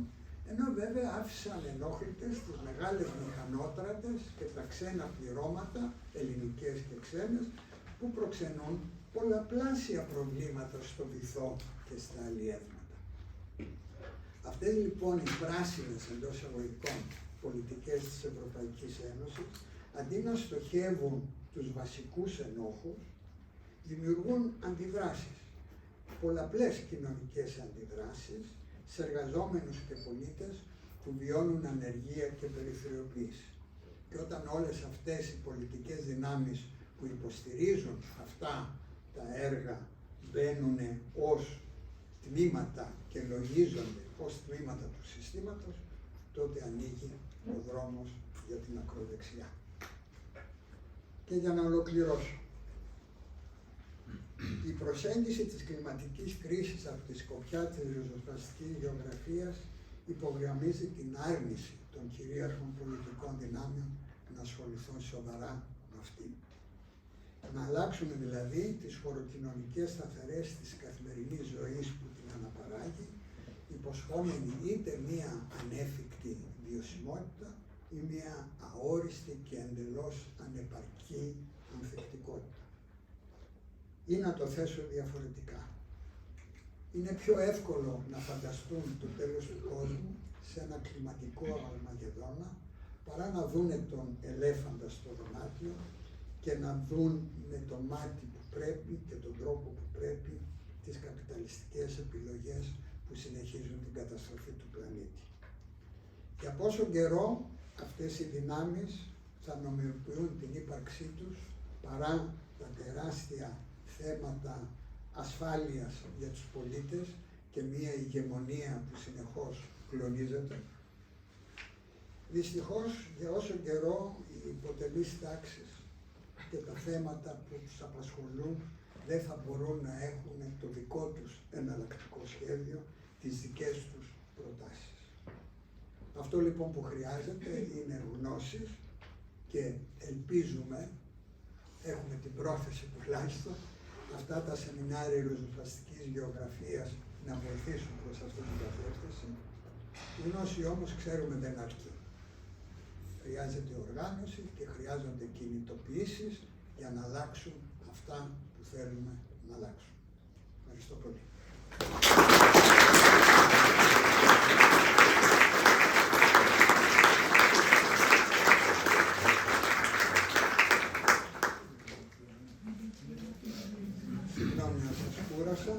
ενώ βέβαια άφησαν ενόχλητες τις μεγάλες μηχανότρατες και τα ξένα πληρώματα, ελληνικές και ξένες, που προξενούν πολλαπλάσια προβλήματα στο βυθό και στα αλλιεύματα. Αυτές λοιπόν οι πράσινες εντός εισαγωγικών πολιτικές της Ευρωπαϊκής Ένωσης, αντί να στοχεύουν τους βασικούς ενόχους, δημιουργούν αντιδράσεις, πολλαπλές κοινωνικές αντιδράσεις σε εργαζόμενους και πολίτες που βιώνουν ανεργία και περιθωριοποίηση. Και όταν όλες αυτές οι πολιτικές δυνάμεις που υποστηρίζουν αυτά τα έργα μπαίνουν ως τμήματα και λογίζονται ως τμήματα του συστήματος, τότε ανοίγει ο δρόμος για την ακροδεξιά. Και για να ολοκληρώσω, η προσέγγιση της κλιματικής κρίσης από τη σκοπιά της ριζοσπαστικής γεωγραφίας υπογραμμίζει την άρνηση των κυρίαρχων πολιτικών δυνάμεων να ασχοληθούν σοβαρά με αυτή. Να αλλάξουν δηλαδή τις χωροκοινωνικές σταθερές της καθημερινής ζωής που την αναπαράγει, υποσχόμενη είτε μία ανέφικτη βιωσιμότητα ή μία αόριστη και εντελώς ανεπαρκή ανθεκτικότητα. Ή να το θέσω διαφορετικά. Είναι πιο εύκολο να φανταστούν το τέλος του κόσμου σε ένα κλιματικό Αρμαγεδόνα παρά να δούνε τον ελέφαντα στο δωμάτιο και να δουν με το μάτι που πρέπει και τον τρόπο που πρέπει τις καπιταλιστικές επιλογές που συνεχίζουν την καταστροφή του πλανήτη. Για πόσο καιρό αυτές οι δυνάμεις θα νομιμοποιούν την ύπαρξή τους παρά τα τεράστια θέματα ασφάλειας για τους πολίτες και μία ηγεμονία που συνεχώς κλονίζεται. Δυστυχώς, για όσο καιρό οι υποτελείς τάξεις και τα θέματα που τους απασχολούν δεν θα μπορούν να έχουν το δικό τους εναλλακτικό σχέδιο, τις δικές τους προτάσεις. Αυτό λοιπόν που χρειάζεται είναι γνώσεις και ελπίζουμε, έχουμε την πρόθεση τουλάχιστον, αυτά τα σεμινάρια ριζοσπαστικής γεωγραφίας να βοηθήσουν προς αυτή την κατεύθυνση. Η γνώση όμως ξέρουμε δεν αρκεί. Χρειάζεται οργάνωση και χρειάζονται κινητοποιήσεις για να αλλάξουν αυτά που θέλουμε να αλλάξουν. Ευχαριστώ πολύ. Συγγνώμη να σας κούρασα.